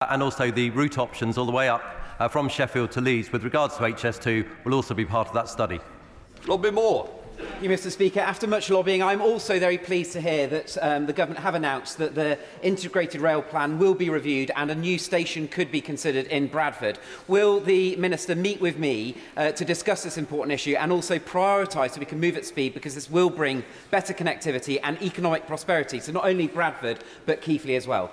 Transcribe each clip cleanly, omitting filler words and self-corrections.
and also the route options all the way up from Sheffield to Leeds with regards to HS2 will also be part of that study. Lobby more. Thank you, Mr. Speaker. After much lobbying, I'm also very pleased to hear that the Government have announced that the integrated rail plan will be reviewed and a new station could be considered in Bradford. Will the Minister meet with me to discuss this important issue and also prioritise so we can move at speed, because this will bring better connectivity and economic prosperity to not only Bradford but Keighley as well?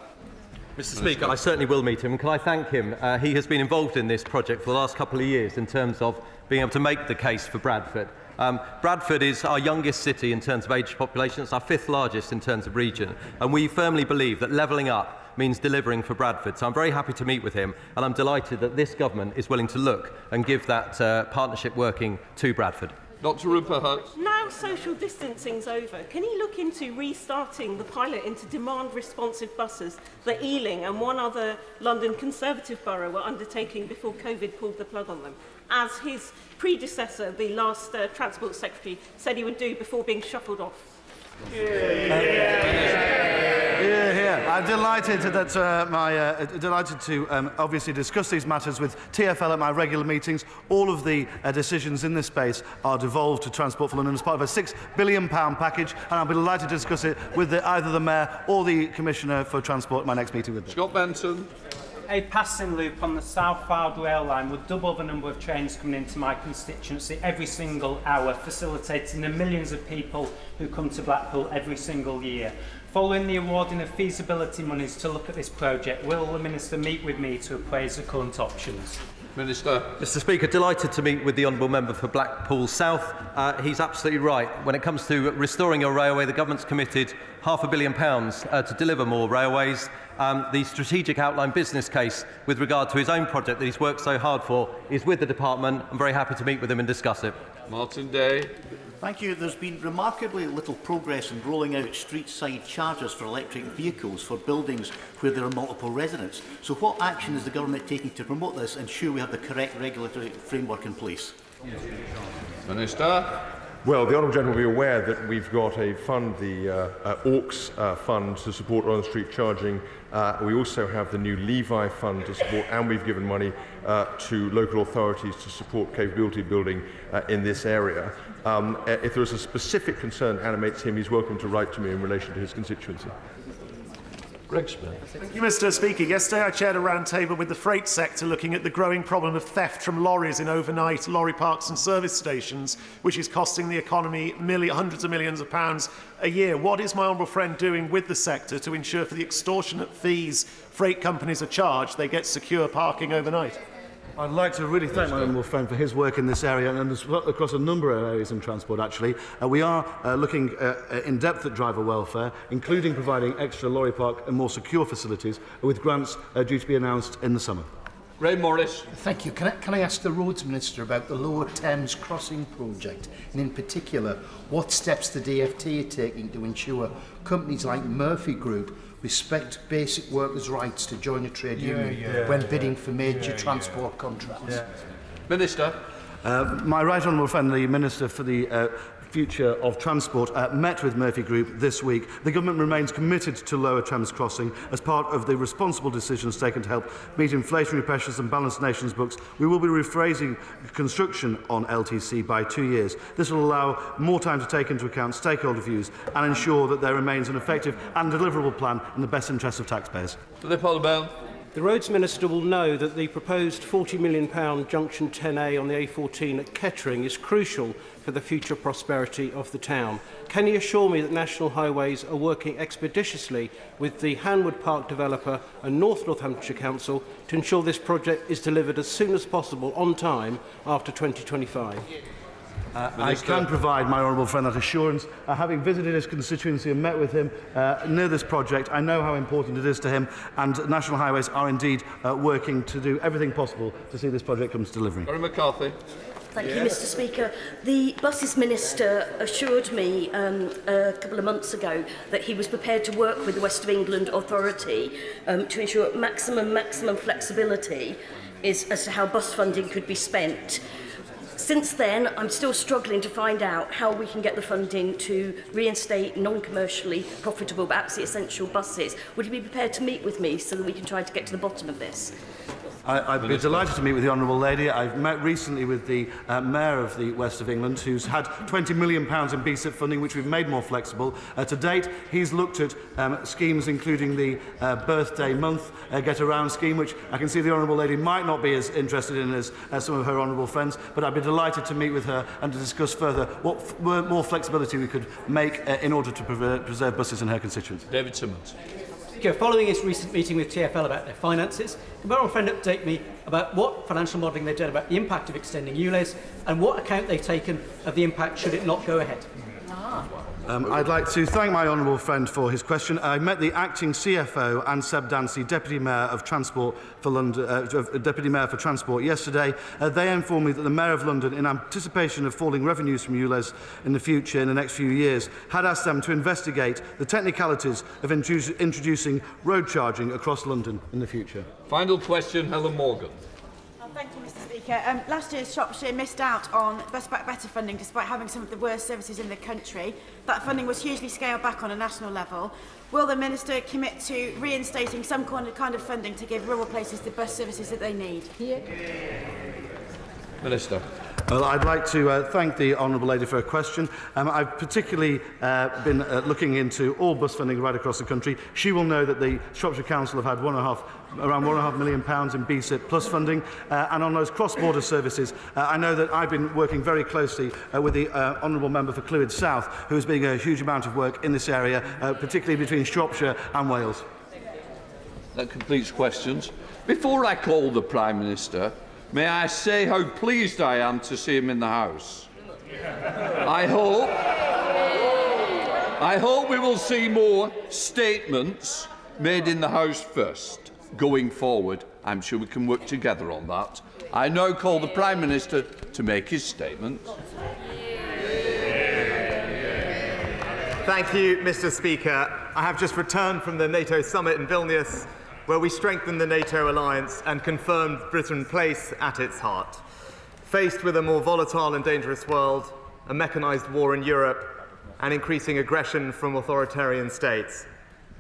Mr. Speaker, I certainly will meet him. Can I thank him? He has been involved in this project for the last couple of years in terms of being able to make the case for Bradford. Bradford is our youngest city in terms of age population. It's our 5th largest in terms of region. And we firmly believe that levelling up means delivering for Bradford. So I'm very happy to meet with him. And I'm delighted that this government is willing to look and give that partnership working to Bradford. Dr. Rupert. Now social distancing's over, can he look into restarting the pilot into demand-responsive buses that Ealing and one other London Conservative borough were undertaking before COVID pulled the plug on them, as his predecessor, the last Transport Secretary, said he would do before being shuffled off? I'm delighted that delighted to obviously discuss these matters with TfL at my regular meetings. All of the decisions in this space are devolved to Transport for London as part of a £6 billion package, and I'll be delighted to discuss it with either the Mayor or the Commissioner for Transport at my next meeting with them. Scott Benson. A passing loop on the South-Fylde rail line would double the number of trains coming into my constituency every single hour, facilitating the millions of people who come to Blackpool every single year. Following the awarding of feasibility monies to look at this project, will the Minister meet with me to appraise the current options? Minister. Mr. Speaker, delighted to meet with the Honourable Member for Blackpool South. He's absolutely right. When it comes to restoring a railway, the Government's committed £500 million to deliver more railways. The strategic outline business case with regard to his own project that he's worked so hard for is with the Department. I'm very happy to meet with him and discuss it. Martin Day. Thank you. There's been remarkably little progress in rolling out street-side chargers for electric vehicles for buildings where there are multiple residents. So what action is the Government taking to promote this and ensure we have the correct regulatory framework in place? Minister. Well, the Honourable Gentleman will be aware that we've got a fund, the AUX fund, to support on-street charging. We also have the new Levi fund to support, and we've given money to local authorities to support capability building in this area. If there is a specific concern that animates him, he's welcome to write to me in relation to his constituency. Greg Smith. Thank you, Mr. Speaker. Yesterday I chaired a roundtable with the freight sector looking at the growing problem of theft from lorries in overnight lorry parks and service stations, which is costing the economy hundreds of millions of pounds a year. What is my honourable friend doing with the sector to ensure for the extortionate fees freight companies are charged, they get secure parking overnight? I'd like to really thank my honourable friend for his work in this area and across a number of areas in transport, actually. We are looking in depth at driver welfare, including providing extra lorry park and more secure facilities, with grants due to be announced in the summer. Ray Morris. Thank you. Can I ask the Roads Minister about the Lower Thames Crossing project, and in particular, what steps the DfT are taking to ensure companies like Murphy Group respect basic workers' rights to join a trade union when bidding for major transport contracts? Minister. My right honourable friend, the Minister for the Future of Transport, met with Murphy Group this week. The Government remains committed to Lower Thames Crossing as part of the responsible decisions taken to help meet inflationary pressures and balance the nation's books. We will be rephrasing construction on LTC by 2 years. This will allow more time to take into account stakeholder views and ensure that there remains an effective and deliverable plan in the best interests of taxpayers. The Roads Minister will know that the proposed £40 million Junction 10A on the A14 at Kettering is crucial for the future prosperity of the town. Can he assure me that National Highways are working expeditiously with the Hanwood Park developer and North Northamptonshire Council to ensure this project is delivered as soon as possible on time after 2025? I can provide my honourable friend that assurance. Having visited his constituency and met with him near this project, I know how important it is to him, and National Highways are indeed working to do everything possible to see this project come to delivery. Gary McCarthy. Thank you, Mr. Speaker. The Buses Minister assured me a couple of months ago that he was prepared to work with the West of England Authority to ensure maximum flexibility as to how bus funding could be spent. Since then, I'm still struggling to find out how we can get the funding to reinstate non-commercially profitable but absolutely essential buses. Would you be prepared to meet with me so that we can try to get to the bottom of this? I'd be delighted to meet with the Honourable Lady. I've met recently with the Mayor of the West of England, who's had £20 million in BSIP funding, which we've made more flexible. To date, he's looked at schemes including the birthday month get-around scheme, which I can see the Honourable Lady might not be as interested in as some of her honourable friends, but I'd be delighted to meet with her and to discuss further what more flexibility we could make in order to preserve buses in her constituency. David Simmons. Following his recent meeting with TfL about their finances, can my honourable friend update me about what financial modelling they've done about the impact of extending ULEZ and what account they've taken of the impact should it not go ahead? I'd like to thank my honourable friend for his question. I met the acting CFO and Seb Dancy, Deputy Mayor of Transport for London, Deputy Mayor for Transport yesterday. They informed me that the Mayor of London, in anticipation of falling revenues from ULEZ in the future, in the next few years, had asked them to investigate the technicalities of introducing road charging across London in the future. Final question, Helen Morgan. Thank you, Mr. Speaker. Last year, Shropshire missed out on Bus Back Better funding despite having some of the worst services in the country. That funding was hugely scaled back on a national level. Will the Minister commit to reinstating some kind of funding to give rural places the bus services that they need? Minister. Well, I'd like to thank the Honourable Lady for her question. I've particularly been looking into all bus funding right across the country. She will know that the Shropshire Council have had around £1.5 million in BSIP plus funding, and on those cross-border services, I know that I've been working very closely with the Honourable Member for Clwyd South, who is doing a huge amount of work in this area, particularly between Shropshire and Wales. That completes questions. Before I call the Prime Minister, may I say how pleased I am to see him in the House. I hope we will see more statements made in the House first. Going forward, I'm sure we can work together on that. I now call the Prime Minister to make his statement. Thank you, Mr. Speaker. I have just returned from the NATO summit in Vilnius, where we strengthened the NATO alliance and confirmed Britain's place at its heart. Faced with a more volatile and dangerous world, a mechanised war in Europe, and increasing aggression from authoritarian states,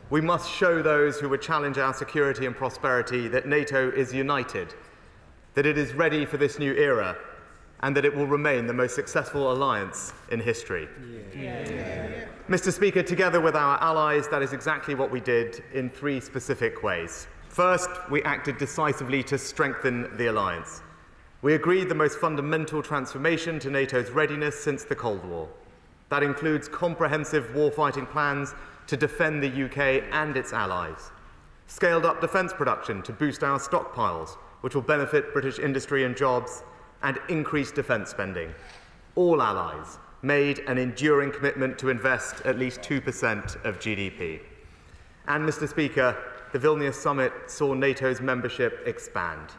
we must show those who would challenge our security and prosperity that NATO is united, that it is ready for this new era, and that it will remain the most successful alliance in history. Mr. Speaker, together with our allies, that is exactly what we did in three specific ways. First, we acted decisively to strengthen the alliance. We agreed the most fundamental transformation to NATO's readiness since the Cold War. That includes comprehensive warfighting plans to defend the UK and its allies, scaled up defence production to boost our stockpiles, which will benefit British industry and jobs, and increased defence spending. All allies made an enduring commitment to invest at least 2% of GDP. And, Mr. Speaker, the Vilnius summit saw NATO's membership expand.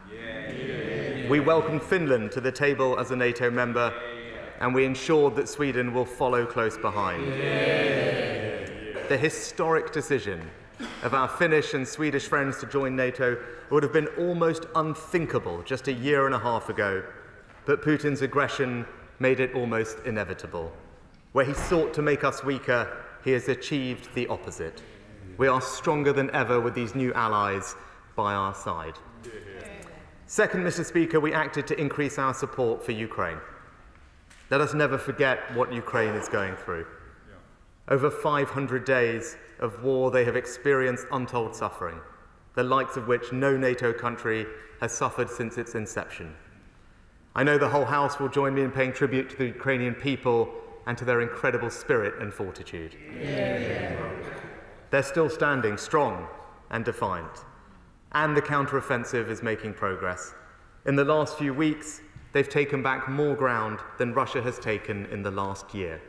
We welcomed Finland to the table as a NATO member, and we ensured that Sweden will follow close behind. The historic decision of our Finnish and Swedish friends to join NATO would have been almost unthinkable just a year and a half ago, but Putin's aggression made it almost inevitable. Where he sought to make us weaker, he has achieved the opposite. We are stronger than ever with these new allies by our side. Second, Mr. Speaker, we acted to increase our support for Ukraine. Let us never forget what Ukraine is going through. Over 500 days of war, they have experienced untold suffering, the likes of which no NATO country has suffered since its inception. I know the whole House will join me in paying tribute to the Ukrainian people and to their incredible spirit and fortitude. They're still standing strong and defiant, and the counter-offensive is making progress. In the last few weeks, they've taken back more ground than Russia has taken in the last year.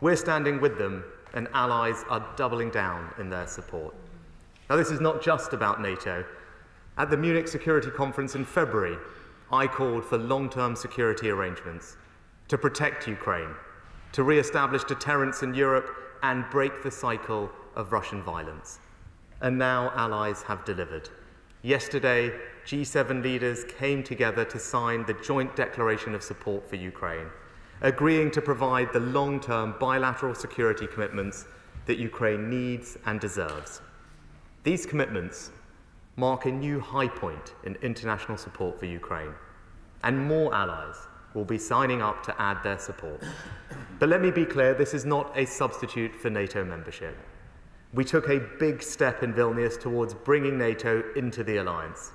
We're standing with them, and allies are doubling down in their support. Now, this is not just about NATO. At the Munich Security Conference in February, I called for long-term security arrangements to protect Ukraine, to re-establish deterrence in Europe and break the cycle of Russian violence. And now allies have delivered. Yesterday, G7 leaders came together to sign the joint declaration of support for Ukraine, agreeing to provide the long-term bilateral security commitments that Ukraine needs and deserves. These commitments mark a new high point in international support for Ukraine, and more allies will be signing up to add their support. But let me be clear, this is not a substitute for NATO membership. We took a big step in Vilnius towards bringing NATO into the alliance.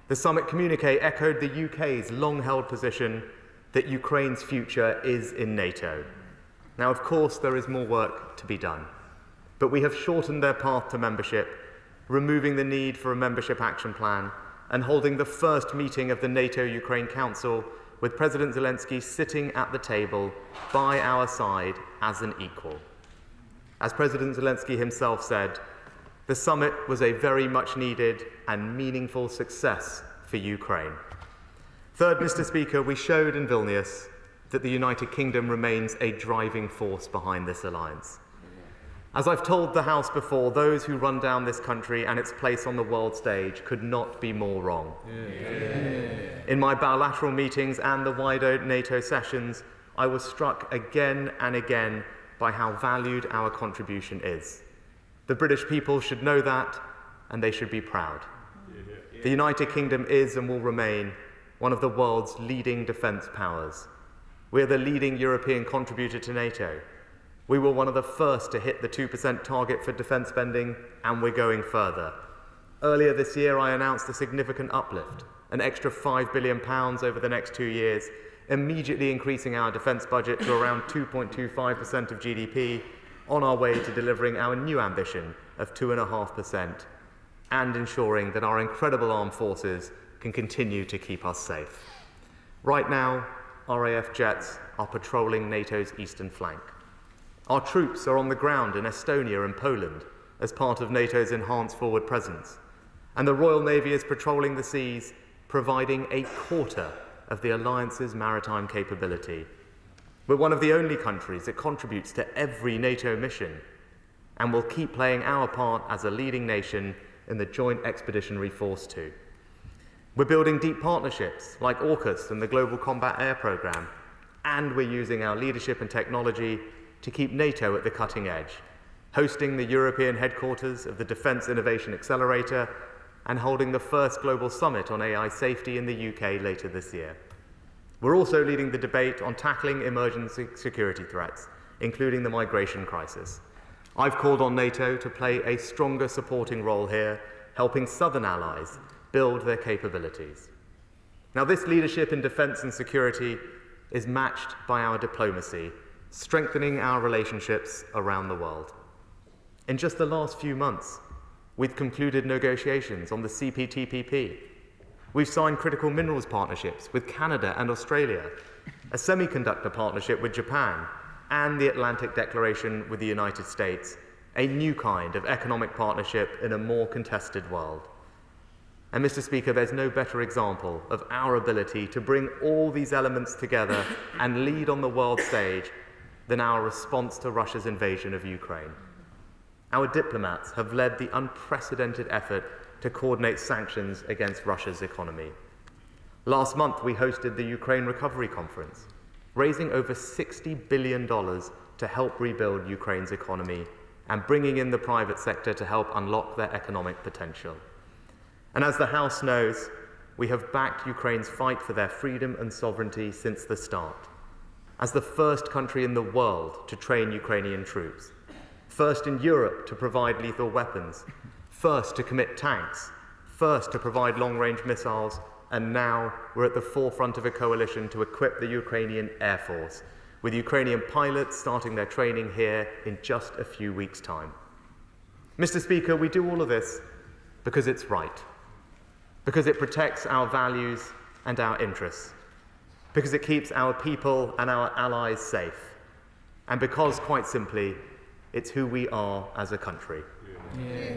The summit communique echoed the UK's long-held position that Ukraine's future is in NATO. Now, of course, there is more work to be done, but we have shortened their path to membership, removing the need for a membership action plan, and holding the first meeting of the NATO-Ukraine Council with President Zelensky sitting at the table by our side as an equal. As President Zelensky himself said, the summit was a very much needed and meaningful success for Ukraine. Third, Mr. Speaker, we showed in Vilnius that the United Kingdom remains a driving force behind this alliance. As I've told the House before, those who run down this country and its place on the world stage could not be more wrong. In my bilateral meetings and the wider NATO sessions, I was struck again and again by how valued our contribution is. The British people should know that, and they should be proud. The United Kingdom is and will remain one of the world's leading defence powers. We are the leading European contributor to NATO. We were one of the first to hit the 2% target for defence spending, and we're going further. Earlier this year, I announced a significant uplift, an extra £5 billion over the next 2 years, immediately increasing our defence budget to around 2.25% of GDP, on our way to delivering our new ambition of 2.5%, and ensuring that our incredible armed forces can continue to keep us safe. Right now, RAF jets are patrolling NATO's eastern flank. Our troops are on the ground in Estonia and Poland as part of NATO's enhanced forward presence, and the Royal Navy is patrolling the seas, providing a quarter of the alliance's maritime capability. We're one of the only countries that contributes to every NATO mission, and will keep playing our part as a leading nation in the Joint Expeditionary Force too. We're building deep partnerships like AUKUS and the Global Combat Air Programme, and we're using our leadership and technology to keep NATO at the cutting edge, hosting the European headquarters of the Defence Innovation Accelerator and holding the first global summit on AI safety in the UK later this year. We're also leading the debate on tackling emergency security threats, including the migration crisis. I've called on NATO to play a stronger supporting role here, helping southern allies build their capabilities. Now, this leadership in defence and security is matched by our diplomacy, strengthening our relationships around the world. In just the last few months, we've concluded negotiations on the CPTPP. We've signed critical minerals partnerships with Canada and Australia, a semiconductor partnership with Japan, and the Atlantic Declaration with the United States, a new kind of economic partnership in a more contested world. And Mr. Speaker, there's no better example of our ability to bring all these elements together and lead on the world stage than our response to Russia's invasion of Ukraine. Our diplomats have led the unprecedented effort to coordinate sanctions against Russia's economy. Last month, we hosted the Ukraine Recovery Conference, raising over $60 billion to help rebuild Ukraine's economy and bringing in the private sector to help unlock their economic potential. And as the House knows, we have backed Ukraine's fight for their freedom and sovereignty since the start. As the first country in the world to train Ukrainian troops, first in Europe to provide lethal weapons, first to commit tanks, first to provide long-range missiles, and now we're at the forefront of a coalition to equip the Ukrainian Air Force, with Ukrainian pilots starting their training here in just a few weeks' time. Mr. Speaker, we do all of this because it's right, because it protects our values and our interests, because it keeps our people and our allies safe, and because, quite simply, it's who we are as a country. Yeah.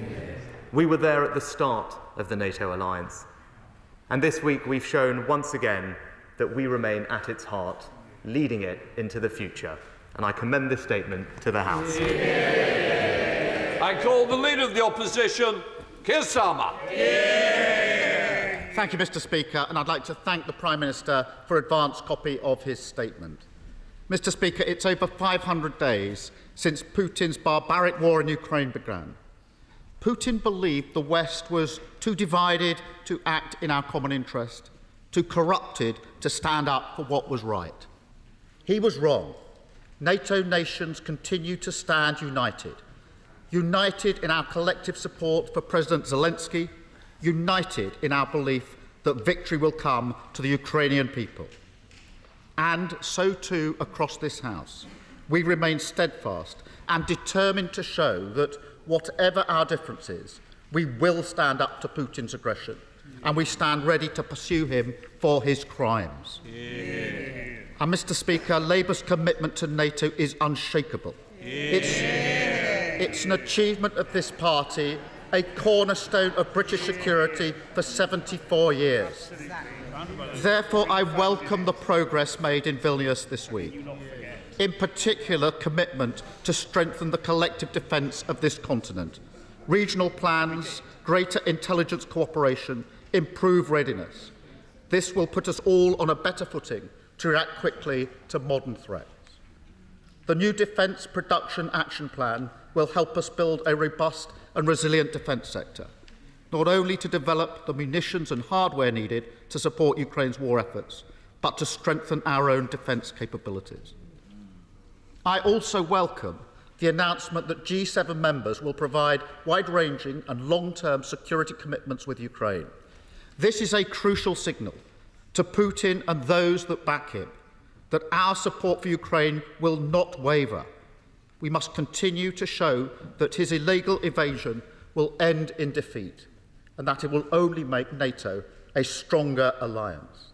We were there at the start of the NATO alliance, and this week we've shown once again that we remain at its heart, leading it into the future. And I commend this statement to the House. I call the Leader of the Opposition, Keir Starmer. Thank you, Mr. Speaker, and I'd like to thank the Prime Minister for an advance copy of his statement. Mr. Speaker, it's over 500 days since Putin's barbaric war in Ukraine began. Putin believed the West was too divided to act in our common interest, too corrupted to stand up for what was right. He was wrong. NATO nations continue to stand united. United in our collective support for President Zelensky, united in our belief that victory will come to the Ukrainian people. And so too across this House. We remain steadfast and determined to show that whatever our differences, we will stand up to Putin's aggression, and we stand ready to pursue him for his crimes. Yeah. And, Mr. Speaker, Labour's commitment to NATO is unshakable. Yeah. It's an achievement of this party, a cornerstone of British security for 74 years. Therefore, I welcome the progress made in Vilnius this week. In particular, commitment to strengthen the collective defence of this continent, regional plans, greater intelligence cooperation, improved readiness. This will put us all on a better footing to react quickly to modern threats. The new Defence Production Action Plan will help us build a robust and resilient defence sector, not only to develop the munitions and hardware needed to support Ukraine's war efforts, but to strengthen our own defence capabilities. I also welcome the announcement that G7 members will provide wide-ranging and long-term security commitments with Ukraine. This is a crucial signal to Putin and those that back him that our support for Ukraine will not waver. We must continue to show that his illegal invasion will end in defeat and that it will only make NATO a stronger alliance.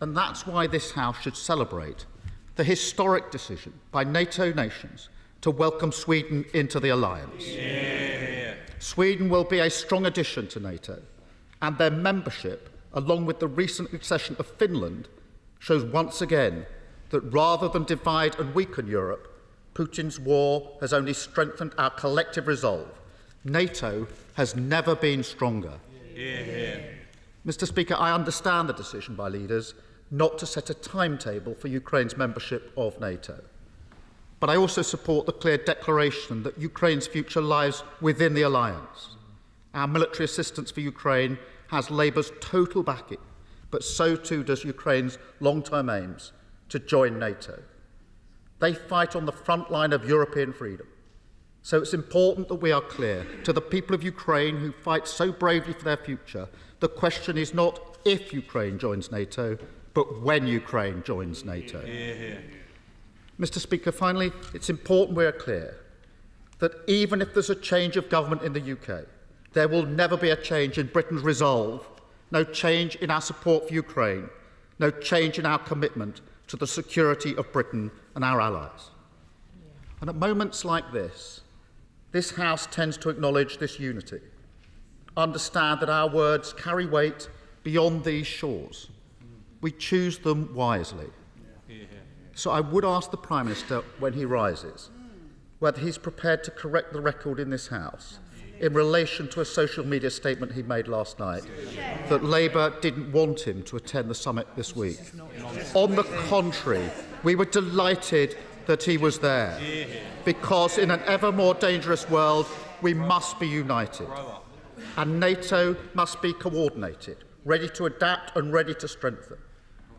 And that's why this House should celebrate the historic decision by NATO nations to welcome Sweden into the alliance. Yeah. Sweden will be a strong addition to NATO, and their membership, along with the recent accession of Finland, shows once again that rather than divide and weaken Europe, Putin's war has only strengthened our collective resolve. NATO has never been stronger. Yeah. Mr. Speaker, I understand the decision by leaders not to set a timetable for Ukraine's membership of NATO. But I also support the clear declaration that Ukraine's future lies within the alliance. Our military assistance for Ukraine has Labour's total backing, but so too does Ukraine's long-term aims to join NATO. They fight on the front line of European freedom. So it's important that we are clear to the people of Ukraine who fight so bravely for their future. The question is not if Ukraine joins NATO, but when Ukraine joins NATO. Yeah. Mr. Speaker, finally, it's important we are clear that even if there's a change of government in the UK, there will never be a change in Britain's resolve, no change in our support for Ukraine, no change in our commitment to the security of Britain and our allies. And at moments like this House tends to acknowledge this unity, understand that our words carry weight beyond these shores. We choose them wisely. So I would ask the Prime Minister, when he rises, whether he's prepared to correct the record in this House in relation to a social media statement he made last night, that Labour didn't want him to attend the summit this week. On the contrary, we were delighted that he was there, because in an ever more dangerous world, we must be united. And NATO must be coordinated, ready to adapt and ready to strengthen.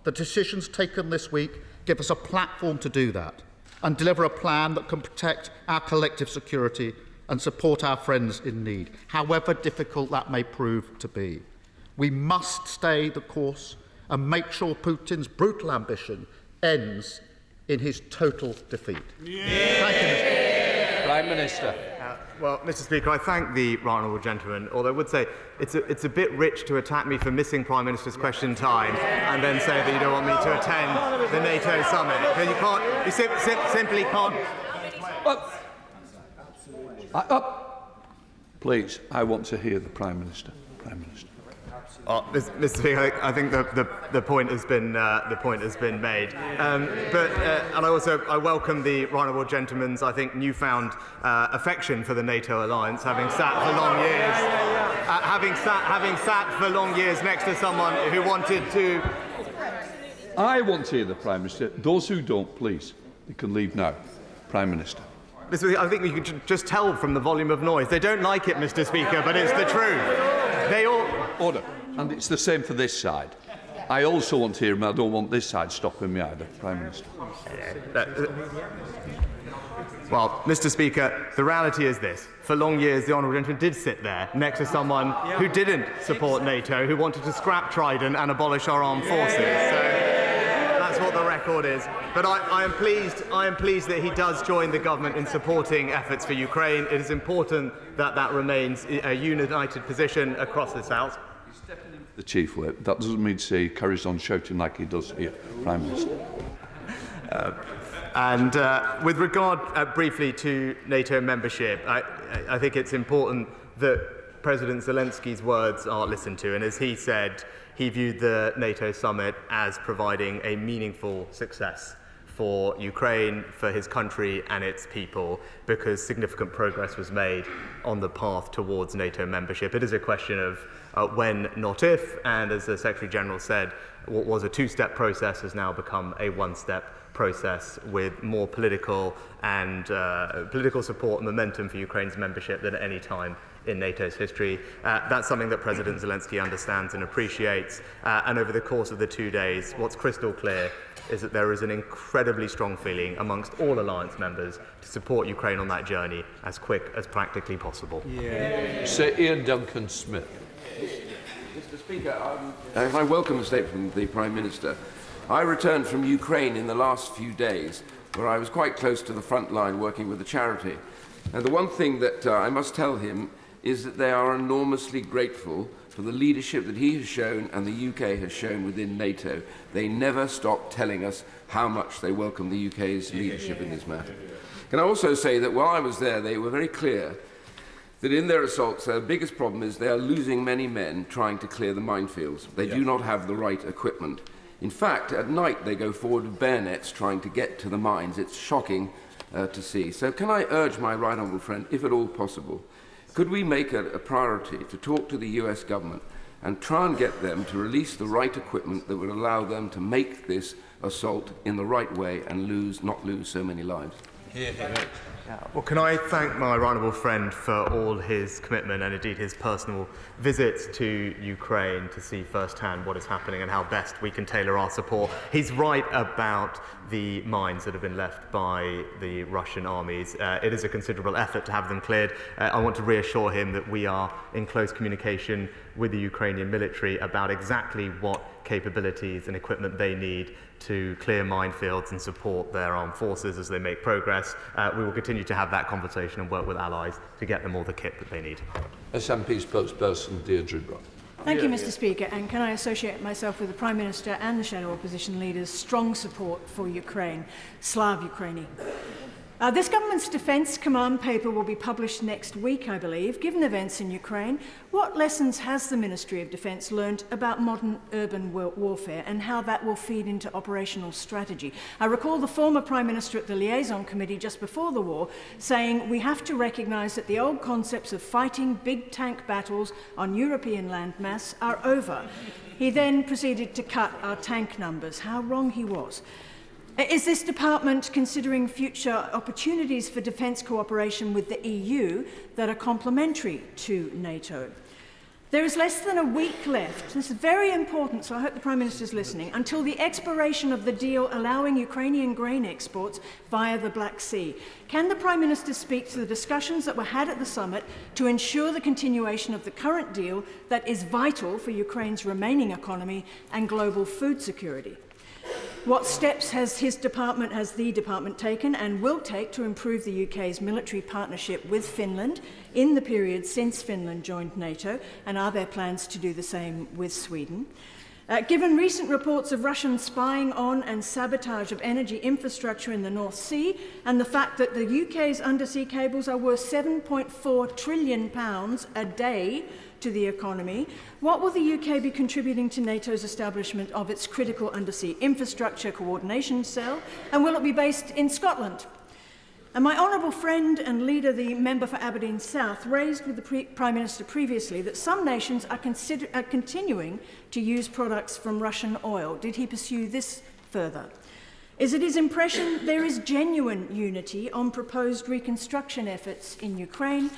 The decisions taken this week give us a platform to do that and deliver a plan that can protect our collective security and support our friends in need, however difficult that may prove to be. We must stay the course and make sure Putin's brutal ambition ends in his total defeat. Yeah. Thank you, Mr. Prime Minister. Well, Mr. Speaker, I thank the right honourable gentleman, although I would say it's a bit rich to attack me for missing Prime Minister's question time and then say that you don't want me to attend the NATO summit. Because you simply can't. Please, I want to hear the Prime Minister. Prime Minister. Mr. Speaker, I think the point has been made. And I welcome the right honourable gentleman's newfound affection for the NATO alliance, having sat for long years, having sat for long years next to someone who wanted to. I want to hear the Prime Minister. Those who don't, please, you can leave now. Prime Minister. Mr. Speaker, I think we could just tell from the volume of noise. They don't like it, Mr. Speaker, but it's the truth. They all. Order. And it's the same for this side. I also want to hear him. I don't want this side stopping me either, Prime Minister. Well, Mr. Speaker, the reality is this. For long years, the honourable gentleman did sit there next to someone who didn't support NATO, who wanted to scrap Trident and abolish our armed forces. So that's what the record is. But I am pleased that he does join the government in supporting efforts for Ukraine. It is important that that remains a united position across this House. The Chief Whip. That doesn't mean to say he carries on shouting like he does here, Prime Minister. With regard briefly to NATO membership, I think it's important that President Zelensky's words are listened to. And as he said, he viewed the NATO summit as providing a meaningful success for Ukraine, for his country and its people, because significant progress was made on the path towards NATO membership. It is a question of when, not if, and as the Secretary-General said, what was a two-step process has now become a one-step process with more political and political support and momentum for Ukraine's membership than at any time in NATO's history. That's something that President Zelensky understands and appreciates. And over the course of the 2 days, what's crystal clear is that there is an incredibly strong feeling amongst all alliance members to support Ukraine on that journey as quick as practically possible. Sir Ian Duncan Smith. Mr. Speaker, I welcome the statement from the Prime Minister. I returned from Ukraine in the last few days, where I was quite close to the front line working with the charity. And the one thing that I must tell him is that they are enormously grateful for the leadership that he has shown and the UK has shown within NATO. They never stop telling us how much they welcome the UK's leadership in this matter. Can I also say that while I was there, they were very clear that in their assaults, their biggest problem is they are losing many men trying to clear the minefields. They do not have the right equipment. In fact, at night they go forward with bayonets trying to get to the mines. It's shocking to see. So can I urge my right honourable friend, if at all possible, could we make it a priority to talk to the US government and try and get them to release the right equipment that would allow them to make this assault in the right way and not lose so many lives? Well, can I thank my right honourable friend for all his commitment and indeed his personal visits to Ukraine to see firsthand what is happening and how best we can tailor our support. He's right about the mines that have been left by the Russian armies. It is a considerable effort to have them cleared. I want to reassure him that we are in close communication with the Ukrainian military about exactly what capabilities and equipment they need to clear minefields and support their armed forces as they make progress. We will continue to have that conversation and work with allies to get them all the kit that they need. SNP spokesperson Deirdre Brown. Thank you, Mr. Speaker. And can I associate myself with the Prime Minister and the shadow opposition leaders' strong support for Ukraine, Slav Ukraini. This government's defence command paper will be published next week, I believe. Given events in Ukraine, what lessons has the Ministry of Defence learned about modern urban warfare and how that will feed into operational strategy? I recall the former Prime Minister at the Liaison Committee just before the war saying we have to recognise that the old concepts of fighting big tank battles on European landmass are over. He then proceeded to cut our tank numbers. How wrong he was. Is this department considering future opportunities for defence cooperation with the EU that are complementary to NATO? There is less than a week left, this is very important, so I hope the Prime Minister is listening, until the expiration of the deal allowing Ukrainian grain exports via the Black Sea. Can the Prime Minister speak to the discussions that were had at the summit to ensure the continuation of the current deal that is vital for Ukraine's remaining economy and global food security? What steps has the department taken and will take to improve the UK's military partnership with Finland in the period since Finland joined NATO, and are there plans to do the same with Sweden? Given recent reports of Russian spying on and sabotage of energy infrastructure in the North Sea, and the fact that the UK's undersea cables are worth £7.4 trillion a day to the economy, what will the UK be contributing to NATO's establishment of its critical undersea infrastructure coordination cell, and will it be based in Scotland? And my honourable friend and leader, the member for Aberdeen South, raised with the Prime Minister previously that some nations are continuing to use products from Russian oil. Did he pursue this further? Is it his impression there is genuine unity on proposed reconstruction efforts in Ukraine?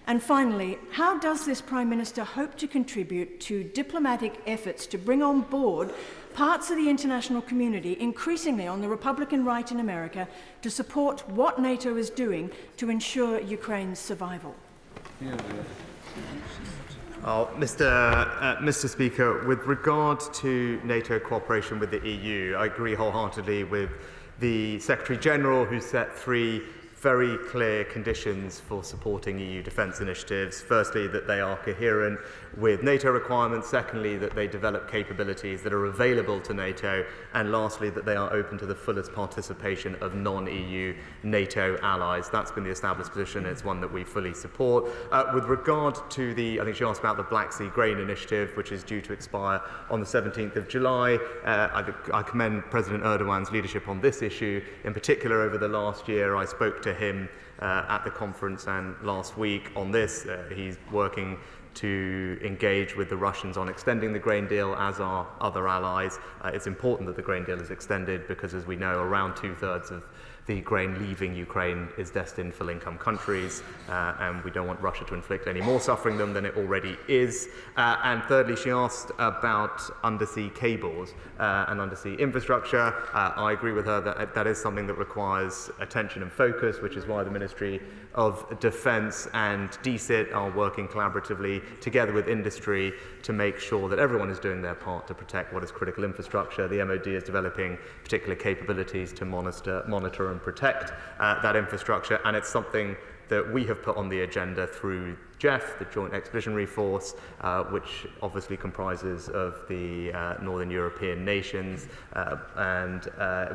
And finally, how does this Prime Minister hope to contribute to diplomatic efforts to bring on board parts of the international community, increasingly on the Republican right in America, to support what NATO is doing to ensure Ukraine's survival? Mr. Speaker, with regard to NATO cooperation with the EU, I agree wholeheartedly with the Secretary-General, who set 3 very clear conditions for supporting EU defence initiatives. Firstly, that they are coherent with NATO requirements. Secondly, that they develop capabilities that are available to NATO. And lastly, that they are open to the fullest participation of non-EU NATO allies. That's been the established position. It's one that we fully support. With regard to I think she asked about the Black Sea Grain Initiative, which is due to expire on the 17th of July. I commend President Erdogan's leadership on this issue. In particular, over the last year, I spoke to him at the conference and last week on this. He's working to engage with the Russians on extending the grain deal, as are other allies. It's important that the grain deal is extended because, as we know, around 2/3 of the grain leaving Ukraine is destined for low-income countries, and we don't want Russia to inflict any more suffering than it already is. And thirdly, she asked about undersea cables and undersea infrastructure. I agree with her that that is something that requires attention and focus, which is why the Ministry of Defence and DCIT are working collaboratively together with industry to make sure that everyone is doing their part to protect what is critical infrastructure. The MOD is developing particular capabilities to monitor and protect that infrastructure, and it's something that we have put on the agenda through JEF, the Joint Expeditionary Force, which obviously comprises of the Northern European nations, and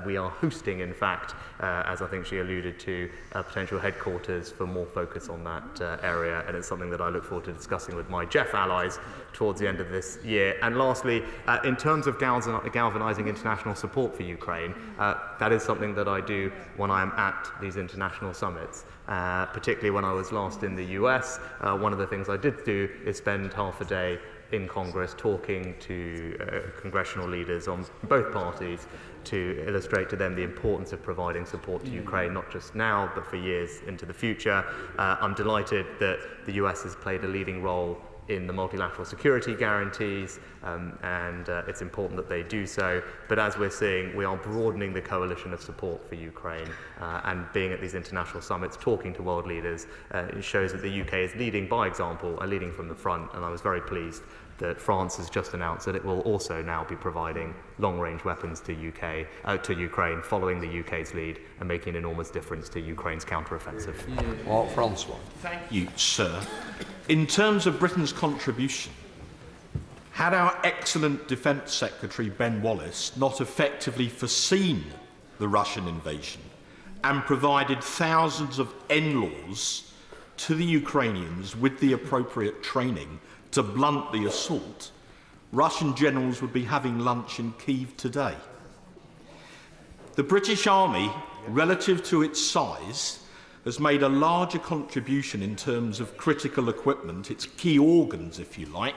we are hosting, in fact, as I think she alluded to, potential headquarters for more focus on that area, and it's something that I look forward to discussing with my JEF allies towards the end of this year. And lastly, in terms of galvanising international support for Ukraine, that is something that I do when I am at these international summits. Particularly when I was last in the US, one of the things I did do is spend half a day in Congress talking to congressional leaders on both parties to illustrate to them the importance of providing support to Ukraine, not just now, but for years into the future. I'm delighted that the US has played a leading role in the multilateral security guarantees, and it's important that they do so. But as we're seeing, we are broadening the coalition of support for Ukraine, and being at these international summits, talking to world leaders, it shows that the UK is leading by example, leading from the front, and I was very pleased that France has just announced that it will also now be providing long-range weapons to Ukraine, following the UK's lead and making an enormous difference to Ukraine's counter-offensive. Francois. Thank you, sir. In terms of Britain's contribution, had our excellent Defence Secretary Ben Wallace not effectively foreseen the Russian invasion and provided thousands of NLAWs to the Ukrainians with the appropriate training to blunt the assault, Russian generals would be having lunch in Kyiv today. The British Army, relative to its size, has made a larger contribution in terms of critical equipment, its key organs, if you like,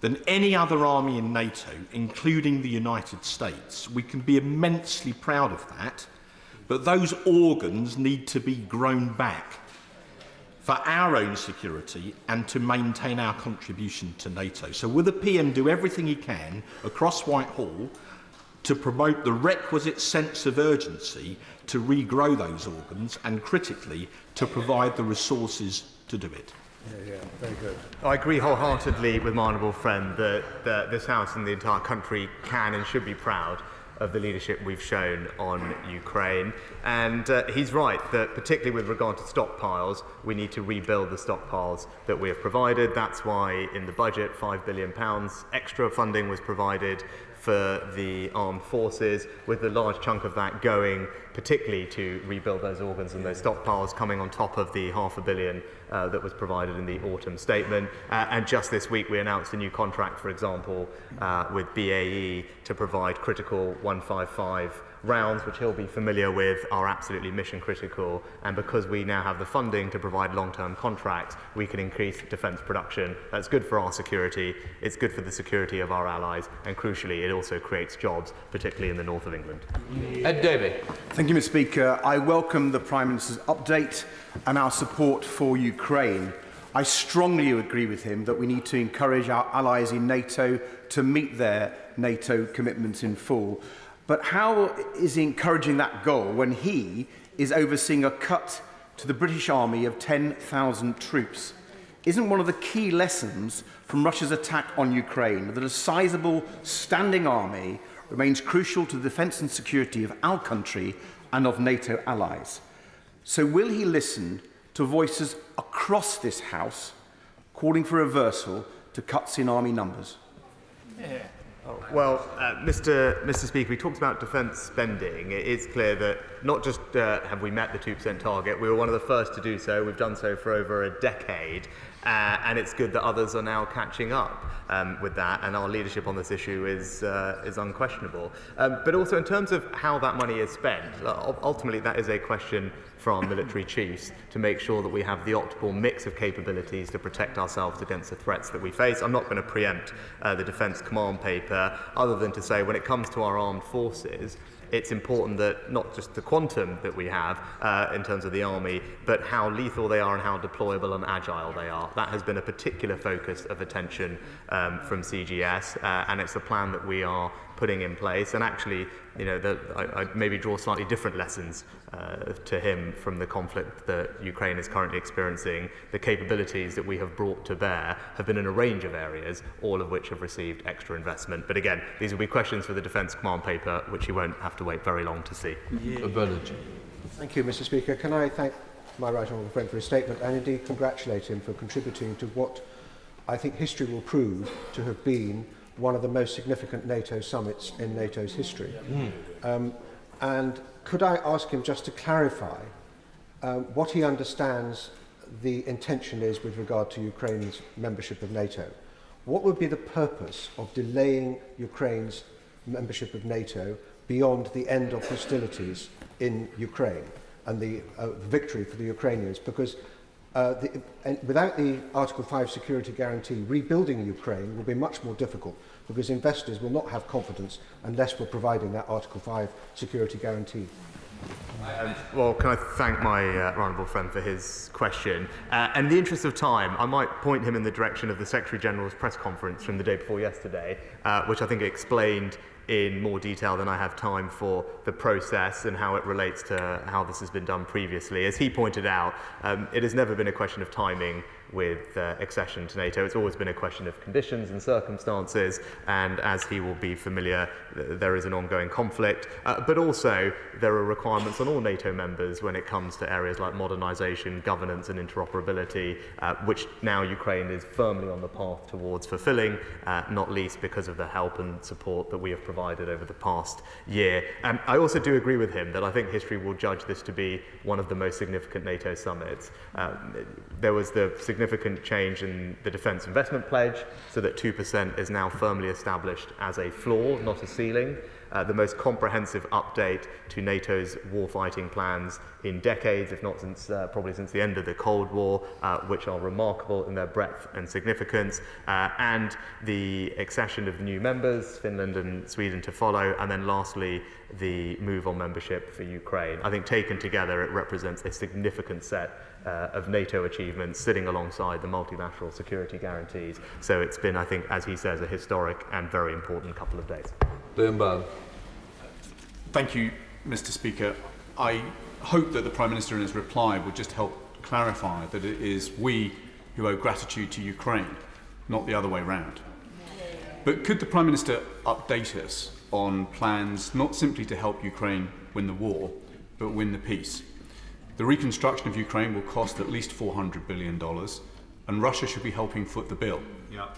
than any other army in NATO, including the United States. We can be immensely proud of that, but those organs need to be grown back for our own security and to maintain our contribution to NATO. So will the PM do everything he can across Whitehall to promote the requisite sense of urgency to regrow those organs and, critically, to provide the resources to do it? Very good. I agree wholeheartedly with my honourable friend that this House and the entire country can and should be proud of the leadership we've shown on Ukraine. And he's right that, particularly with regard to stockpiles, we need to rebuild the stockpiles that we have provided. That's why in the budget, £5 billion extra funding was provided for the armed forces, with a large chunk of that going particularly to rebuild those organs and those stockpiles, coming on top of the £500 million that was provided in the autumn statement. And just this week we announced a new contract, for example, with BAE to provide critical 155 rounds, which he'll be familiar with, are absolutely mission critical. And because we now have the funding to provide long-term contracts, we can increase defence production. That's good for our security, it's good for the security of our allies, and crucially it also creates jobs, particularly in the north of England. Ed Davey. Thank you, Mr. Speaker. I welcome the Prime Minister's update and our support for Ukraine. I strongly agree with him that we need to encourage our allies in NATO to meet their NATO commitments in full. But how is he encouraging that goal when he is overseeing a cut to the British Army of 10,000 troops? Isn't one of the key lessons from Russia's attack on Ukraine that a sizable standing army remains crucial to the defence and security of our country and of NATO allies? So will he listen to voices across this House calling for reversal to cuts in army numbers? Yeah. Well, Mr. Speaker, we talked about defence spending. It is clear that not just have we met the 2% target, we were one of the first to do so. We've done so for over a decade. And it's good that others are now catching up with that, and our leadership on this issue is unquestionable. But also in terms of how that money is spent, ultimately that is a question for our military chiefs to make sure that we have the optimal mix of capabilities to protect ourselves against the threats that we face. I'm not going to preempt the Defence Command Paper, other than to say when it comes to our armed forces, it's important that not just the quantum that we have in terms of the army, but how lethal they are and how deployable and agile they are. That has been a particular focus of attention from CGS, and it's a plan that we are putting in place. And actually, you know, I maybe draw slightly different lessons to him from the conflict that Ukraine is currently experiencing. The capabilities that we have brought to bear have been in a range of areas, all of which have received extra investment. But again, these will be questions for the Defence Command Paper, which you won't have to wait very long to see. Thank you, Mr. Speaker. Can I thank my right honourable friend for his statement and indeed congratulate him for contributing to what I think history will prove to have been one of the most significant NATO summits in NATO's history. And could I ask him just to clarify what he understands the intention is with regard to Ukraine's membership of NATO? What would be the purpose of delaying Ukraine's membership of NATO beyond the end of hostilities in Ukraine and the victory for the Ukrainians? Because without the Article 5 security guarantee, rebuilding Ukraine will be much more difficult because investors will not have confidence unless we're providing that Article 5 security guarantee. Well, can I thank my honourable friend for his question. In the interest of time, I might point him in the direction of the Secretary-General's press conference from the day before yesterday, which I think explained in more detail than I have time for the process and how it relates to how this has been done previously. As he pointed out, it has never been a question of timing with accession to NATO. It's always been a question of conditions and circumstances, and as he will be familiar, there is an ongoing conflict, but also there are requirements on all NATO members when it comes to areas like modernisation, governance and interoperability, which now Ukraine is firmly on the path towards fulfilling, not least because of the help and support that we have provided over the past year. I also do agree with him that I think history will judge this to be one of the most significant NATO summits. There was the significant change in the defence investment pledge, so that 2% is now firmly established as a floor, not a ceiling. The most comprehensive update to NATO's warfighting plans in decades, if not since probably since the end of the Cold War, which are remarkable in their breadth and significance, and the accession of new members, Finland and Sweden to follow, and then lastly the move on membership for Ukraine. I think taken together it represents a significant set of NATO achievements sitting alongside the multilateral security guarantees. So it's been, I think, as he says, a historic and very important couple of days. Thank you, Mr. Speaker. I hope that the Prime Minister in his reply will just help clarify that it is we who owe gratitude to Ukraine, not the other way round. But could the Prime Minister update us on plans not simply to help Ukraine win the war, but win the peace. The reconstruction of Ukraine will cost at least $400 billion, and Russia should be helping foot the bill. Yeah.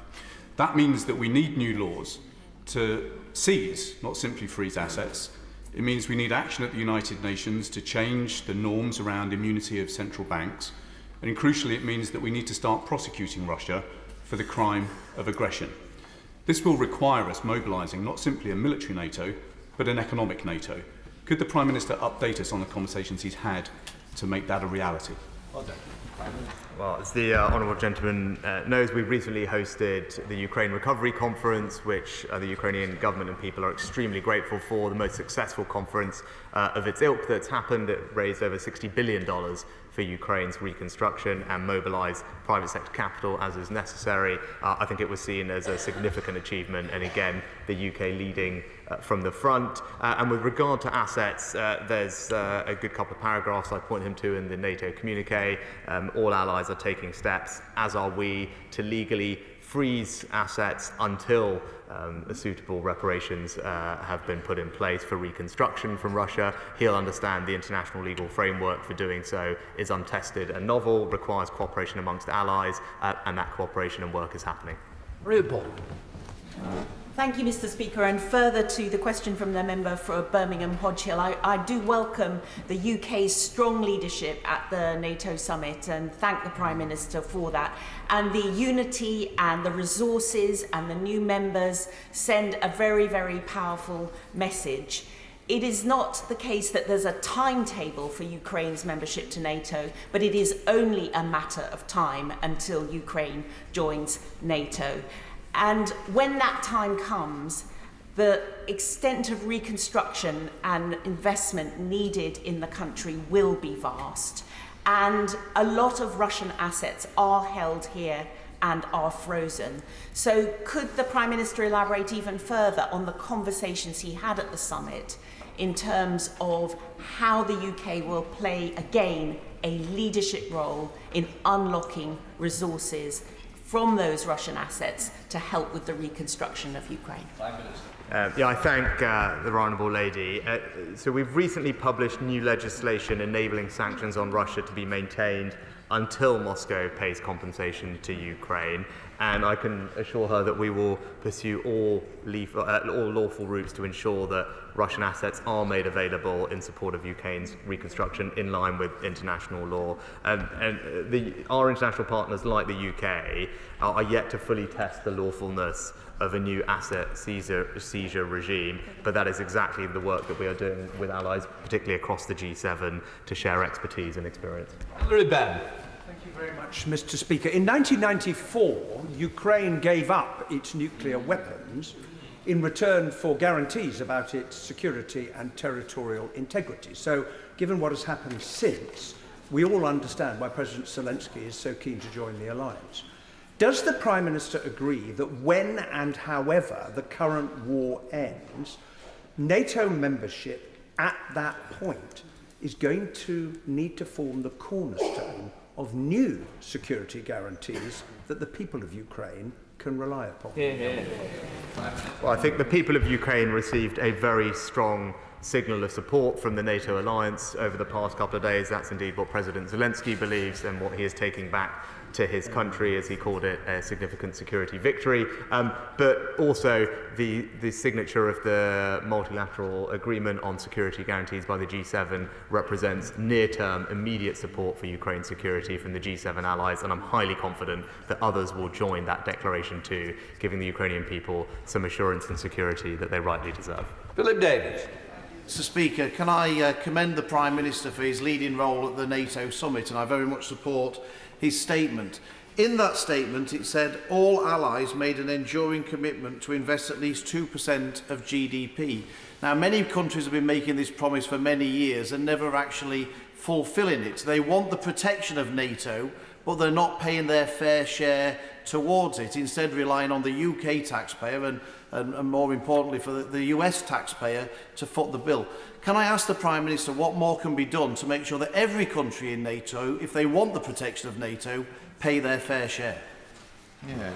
That means that we need new laws to seize, not simply freeze assets. It means we need action at the United Nations to change the norms around immunity of central banks. And crucially, it means that we need to start prosecuting Russia for the crime of aggression. This will require us mobilising not simply a military NATO, but an economic NATO. Could the Prime Minister update us on the conversations he's had to make that a reality? Well done. Well, as the honourable gentleman knows, we've recently hosted the Ukraine Recovery Conference, which the Ukrainian government and people are extremely grateful for, the most successful conference of its ilk that's happened. It raised over $60 billion for Ukraine's reconstruction and mobilised private sector capital as is necessary. I think it was seen as a significant achievement, and again, the UK leading from the front. And with regard to assets, there's a good couple of paragraphs I point him to in the NATO communique. All allies are taking steps, as are we, to legally freeze assets until suitable reparations have been put in place for reconstruction from Russia. He'll understand the international legal framework for doing so is untested and novel, requires cooperation amongst allies, and that cooperation and work is happening. Thank you, Mr. Speaker. And further to the question from the member for Birmingham Hodge Hill, I do welcome the UK's strong leadership at the NATO summit and thank the Prime Minister for that. And the unity and the resources and the new members send a very, very powerful message. It is not the case that there's a timetable for Ukraine's membership to NATO, but it is only a matter of time until Ukraine joins NATO. And when that time comes, the extent of reconstruction and investment needed in the country will be vast. And a lot of Russian assets are held here and are frozen. So could the Prime Minister elaborate even further on the conversations he had at the summit in terms of how the UK will play, again, a leadership role in unlocking resources from those Russian assets to help with the reconstruction of Ukraine? I thank the honourable lady. So we've recently published new legislation enabling sanctions on Russia to be maintained until Moscow pays compensation to Ukraine. And I can assure her that we will pursue all lawful routes to ensure that Russian assets are made available in support of Ukraine's reconstruction in line with international law. Our international partners, like the UK, are yet to fully test the lawfulness of a new asset seizure regime, but that is exactly the work that we are doing with allies, particularly across the G7, to share expertise and experience. Thank you very much, Mr. Speaker. In 1994, Ukraine gave up its nuclear weapons in return for guarantees about its security and territorial integrity. So, given what has happened since, we all understand why President Zelensky is so keen to join the alliance. Does the Prime Minister agree that when and however the current war ends, NATO membership at that point is going to need to form the cornerstone of new security guarantees that the people of Ukraine can rely upon? Well, I think the people of Ukraine received a very strong signal of support from the NATO alliance over the past couple of days. That's indeed what President Zelensky believes and what he is taking back to his country, as he called it, a significant security victory. But also the signature of the multilateral agreement on security guarantees by the G7 represents near-term immediate support for Ukraine's security from the G7 allies, and I'm highly confident that others will join that declaration too, giving the Ukrainian people some assurance and security that they rightly deserve. Philip Davis. Mr. Speaker, can I commend the Prime Minister for his leading role at the NATO summit, and I very much support his statement. In that statement, it said all allies made an enduring commitment to invest at least 2% of GDP. Now, many countries have been making this promise for many years and never actually fulfilling it. They want the protection of NATO, but they're not paying their fair share towards it, instead relying on the UK taxpayer and more importantly for the US taxpayer to foot the bill. Can I ask the Prime Minister what more can be done to make sure that every country in NATO, if they want the protection of NATO, pay their fair share? Yeah.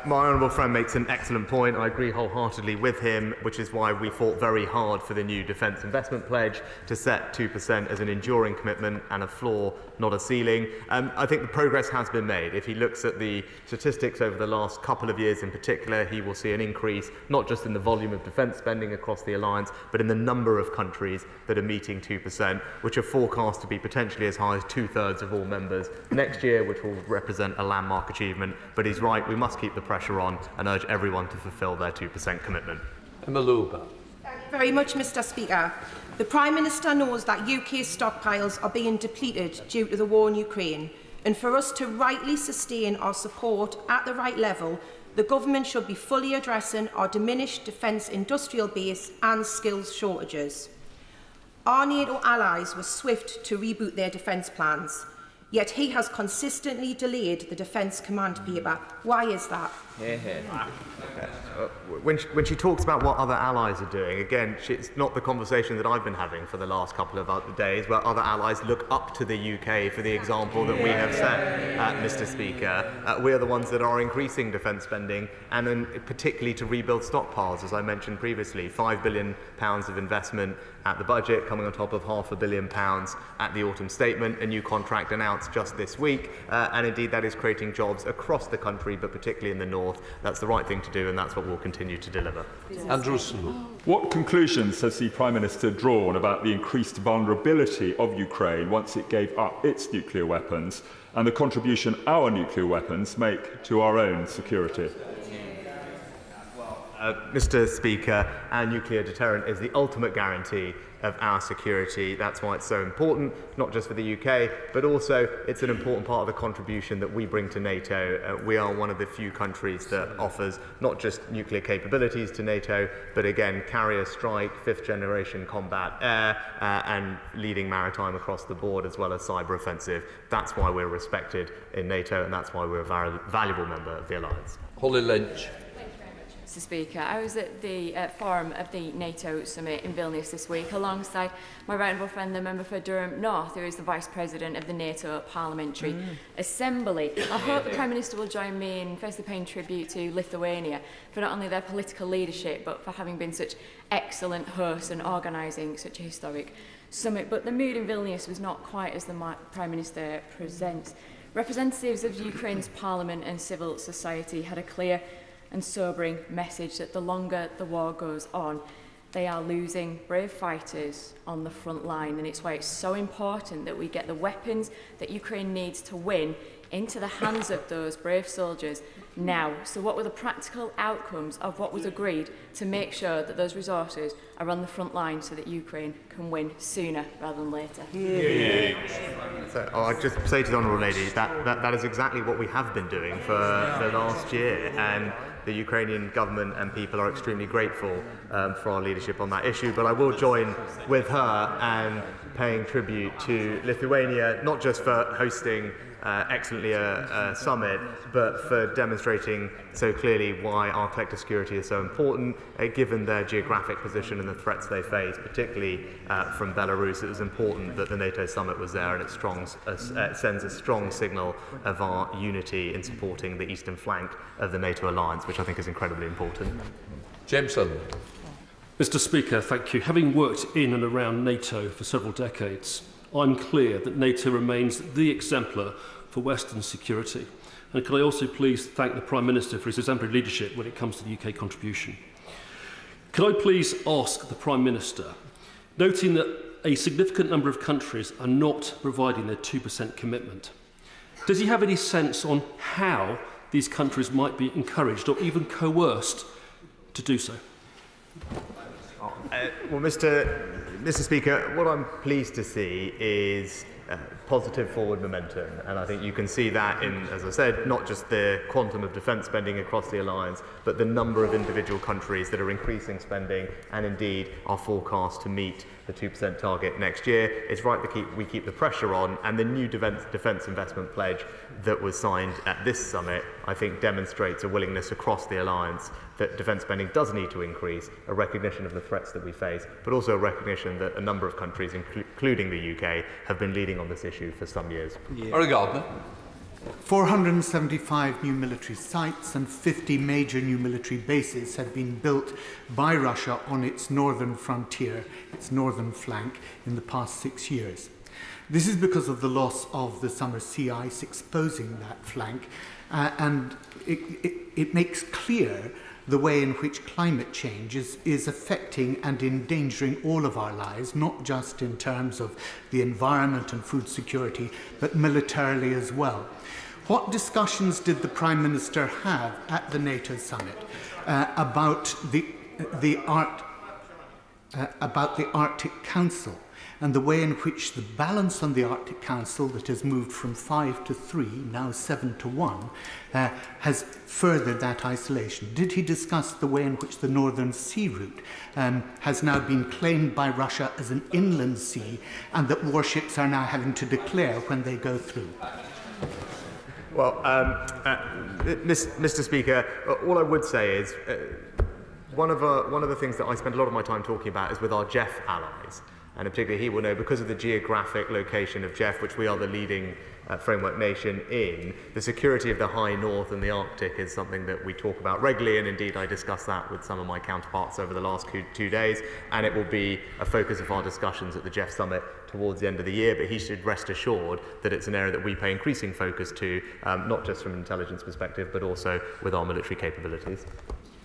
My honourable friend makes an excellent point. I agree wholeheartedly with him, which is why we fought very hard for the new Defence Investment Pledge to set 2% as an enduring commitment and a floor, not a ceiling. I think the progress has been made. If he looks at the statistics over the last couple of years in particular, he will see an increase not just in the volume of defence spending across the alliance, but in the number of countries that are meeting 2%, which are forecast to be potentially as high as 2/3 of all members next year, which will represent a landmark achievement. But he's right, we must keep the pressure on and urge everyone to fulfil their 2% commitment. Emma Luber. Thank you very much, Mr. Speaker. The Prime Minister knows that UK's stockpiles are being depleted due to the war in Ukraine, and for us to rightly sustain our support at the right level, the government should be fully addressing our diminished defence industrial base and skills shortages. Our NATO allies were swift to reboot their defence plans, yet he has consistently delayed the Defence Command paper. Why is that? When she talks about what other allies are doing, again, it's not the conversation that I've been having for the last couple of days, where other allies look up to the UK for the example that we have set, Mr. Speaker. We are the ones that are increasing defence spending, and particularly to rebuild stockpiles, as I mentioned previously. £5 billion of investment at the budget, coming on top of £500 million at the autumn statement, a new contract announced just this week, and indeed that is creating jobs across the country, but particularly in the north. That's the right thing to do, and that's what we'll continue to deliver. Andrew. What conclusions has the Prime Minister drawn about the increased vulnerability of Ukraine once it gave up its nuclear weapons and the contribution our nuclear weapons make to our own security? Mr. Speaker, our nuclear deterrent is the ultimate guarantee of our security. That's why it's so important, not just for the UK, but also it's an important part of the contribution that we bring to NATO. We are one of the few countries that offers not just nuclear capabilities to NATO, but again, carrier strike, 5th generation combat air, and leading maritime across the board, as well as cyber offensive. That's why we're respected in NATO, and that's why we're a valuable member of the alliance. Holly Lynch. Mr. Speaker, I was at the forum of the Nato summit in Vilnius this week alongside my right honourable friend, the member for Durham North, who is the Vice President of the Nato Parliamentary Assembly. I hope the Prime Minister will join me in firstly paying tribute to Lithuania for not only their political leadership, but for having been such excellent hosts and organising such a historic summit. But the mood in Vilnius was not quite as the Prime Minister presents. Representatives of Ukraine's Parliament and civil society had a clear and sobering message that the longer the war goes on, they are losing brave fighters on the front line, and it's why it's so important that we get the weapons that Ukraine needs to win into the hands of those brave soldiers now. So what were the practical outcomes of what was agreed to make sure that those resources are on the front line so that Ukraine can win sooner rather than later? So I'll just say to the Honourable Lady that is exactly what we have been doing for the last year, and the Ukrainian government and people are extremely grateful for our leadership on that issue. But I will join with her and paying tribute to Lithuania, not just for hosting excellently a summit, but for demonstrating so clearly why our collective security is so important, given their geographic position and the threats they face, particularly from Belarus. It was important that the NATO summit was there, and it sends a strong signal of our unity in supporting the eastern flank of the NATO alliance, which I think is incredibly important. James Sutherland. Mr. Speaker, thank you. Having worked in and around NATO for several decades, I'm clear that NATO remains the exemplar for Western security. And can I also please thank the Prime Minister for his exemplary leadership when it comes to the UK contribution. Can I please ask the Prime Minister, noting that a significant number of countries are not providing their 2% commitment, does he have any sense on how these countries might be encouraged or even coerced to do so? Well, Mr. Speaker, what I'm pleased to see is positive forward momentum, and I think you can see that in, as I said, not just the quantum of defence spending across the alliance, but the number of individual countries that are increasing spending and indeed are forecast to meet the 2% target next year. It's right that we keep the pressure on, and the new defence investment pledge that was signed at this summit, I think, demonstrates a willingness across the alliance that defence spending does need to increase, a recognition of the threats that we face, but also a recognition that a number of countries, including the UK, have been leading on this issue for some years. Gardner. 475 new military sites and 50 major new military bases have been built by Russia on its northern frontier, its northern flank, in the past 6 years. This is because of the loss of the summer sea ice exposing that flank, and it makes clear the way in which climate change is affecting and endangering all of our lives, not just in terms of the environment and food security, but militarily as well. What discussions did the Prime Minister have at the NATO summit about the Arctic Council and the way in which the balance on the Arctic Council, that has moved from 5 to 3, now 7 to 1, has furthered that isolation? Did he discuss the way in which the Northern Sea route has now been claimed by Russia as an inland sea, and that warships are now having to declare when they go through? Well, Mr. Speaker, all I would say is one of the things that I spend a lot of my time talking about is with our JEF allies. And particularly he will know, because of the geographic location of JEF, which we are the leading framework nation in, the security of the high north and the Arctic is something that we talk about regularly, and indeed I discussed that with some of my counterparts over the last 2 days, and it will be a focus of our discussions at the JEF summit towards the end of the year. But he should rest assured that it's an area that we pay increasing focus to, not just from an intelligence perspective, but also with our military capabilities.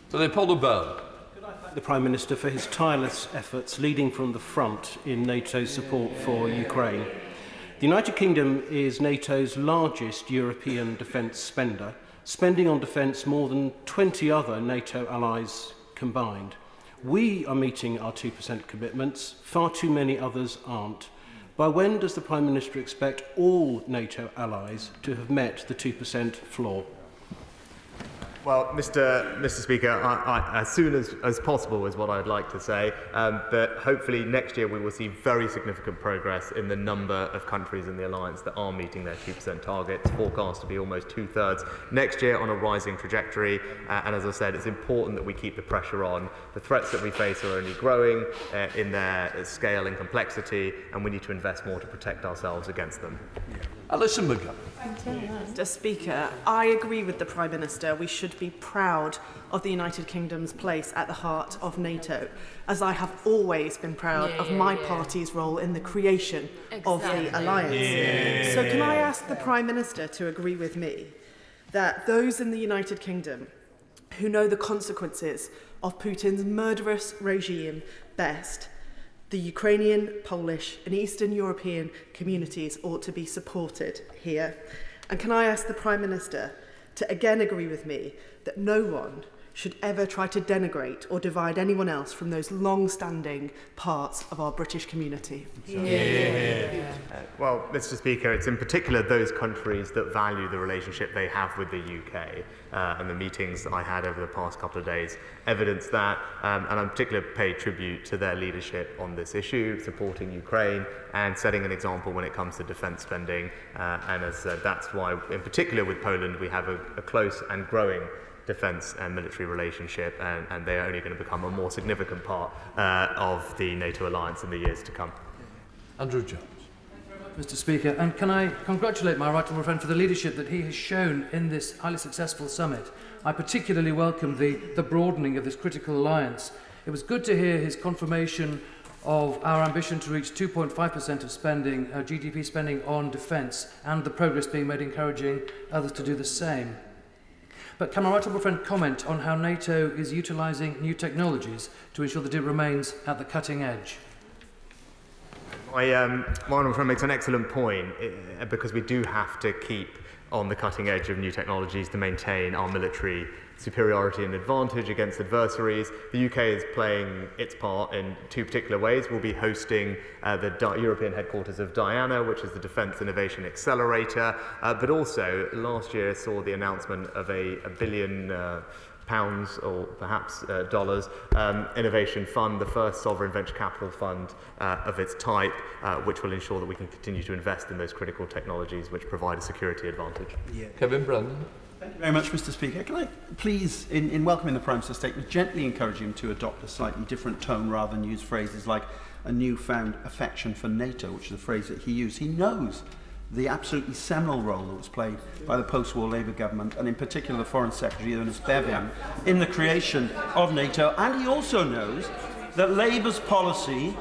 So they pulled a bow. The Prime Minister for his tireless efforts leading from the front in NATO's support for Ukraine. The United Kingdom is NATO's largest European defence spender, spending on defence more than 20 other NATO allies combined. We are meeting our 2% commitments, far too many others aren't. By when does the Prime Minister expect all NATO allies to have met the 2% floor? Well, Mr. Speaker, as soon as possible is what I'd like to say, but hopefully next year we will see very significant progress in the number of countries in the alliance that are meeting their 2% target. It's forecast to be almost 2/3 next year, on a rising trajectory, and as I said, it's important that we keep the pressure on. The threats that we face are only growing in their scale and complexity, and we need to invest more to protect ourselves against them. Alison McGovern. Mr. Speaker, I agree with the Prime Minister. We should be proud of the United Kingdom's place at the heart of NATO, as I have always been proud of my party's role in the creation of the alliance. So can I ask the Prime Minister to agree with me that those in the United Kingdom who know the consequences of Putin's murderous regime best, the Ukrainian, Polish and Eastern European communities ought to be supported here? And can I ask the Prime Minister to again agree with me that no one should ever try to denigrate or divide anyone else from those long-standing parts of our British community? Well, Mr. Speaker, it's in particular those countries that value the relationship they have with the UK, and the meetings I had over the past couple of days evidence that, and I particularly pay tribute to their leadership on this issue, supporting Ukraine and setting an example when it comes to defence spending, and as said, that's why, in particular with Poland, we have a close and growing defence and military relationship, and they are only going to become a more significant part of the NATO alliance in the years to come. Andrew Jones. Mr. Speaker, and can I congratulate my right honourable friend for the leadership that he has shown in this highly successful summit. I particularly welcome the broadening of this critical alliance. It was good to hear his confirmation of our ambition to reach 2.5% of spending, GDP spending on defence, and the progress being made encouraging others to do the same. But can my right honourable friend comment on how NATO is utilising new technologies to ensure that it remains at the cutting edge? My honourable friend makes an excellent point, because we do have to keep on the cutting edge of new technologies to maintain our military superiority and advantage against adversaries. The UK is playing its part in 2 particular ways. We'll be hosting the European headquarters of Diana, which is the Defence Innovation Accelerator, but also last year saw the announcement of a £1 billion pounds or perhaps dollars innovation fund, the first sovereign venture capital fund of its type, which will ensure that we can continue to invest in those critical technologies which provide a security advantage. Kevin Brandon. Thank you very much, Mr. Speaker. Can I please, in welcoming the Prime Minister's statement, gently encourage him to adopt a slightly different tone rather than use phrases like a newfound affection for NATO, which is a phrase that he used. He knows the absolutely seminal role that was played by the post-war Labour government, and in particular the Foreign Secretary Ernest Bevin, in the creation of NATO. And he also knows that Labour's policy,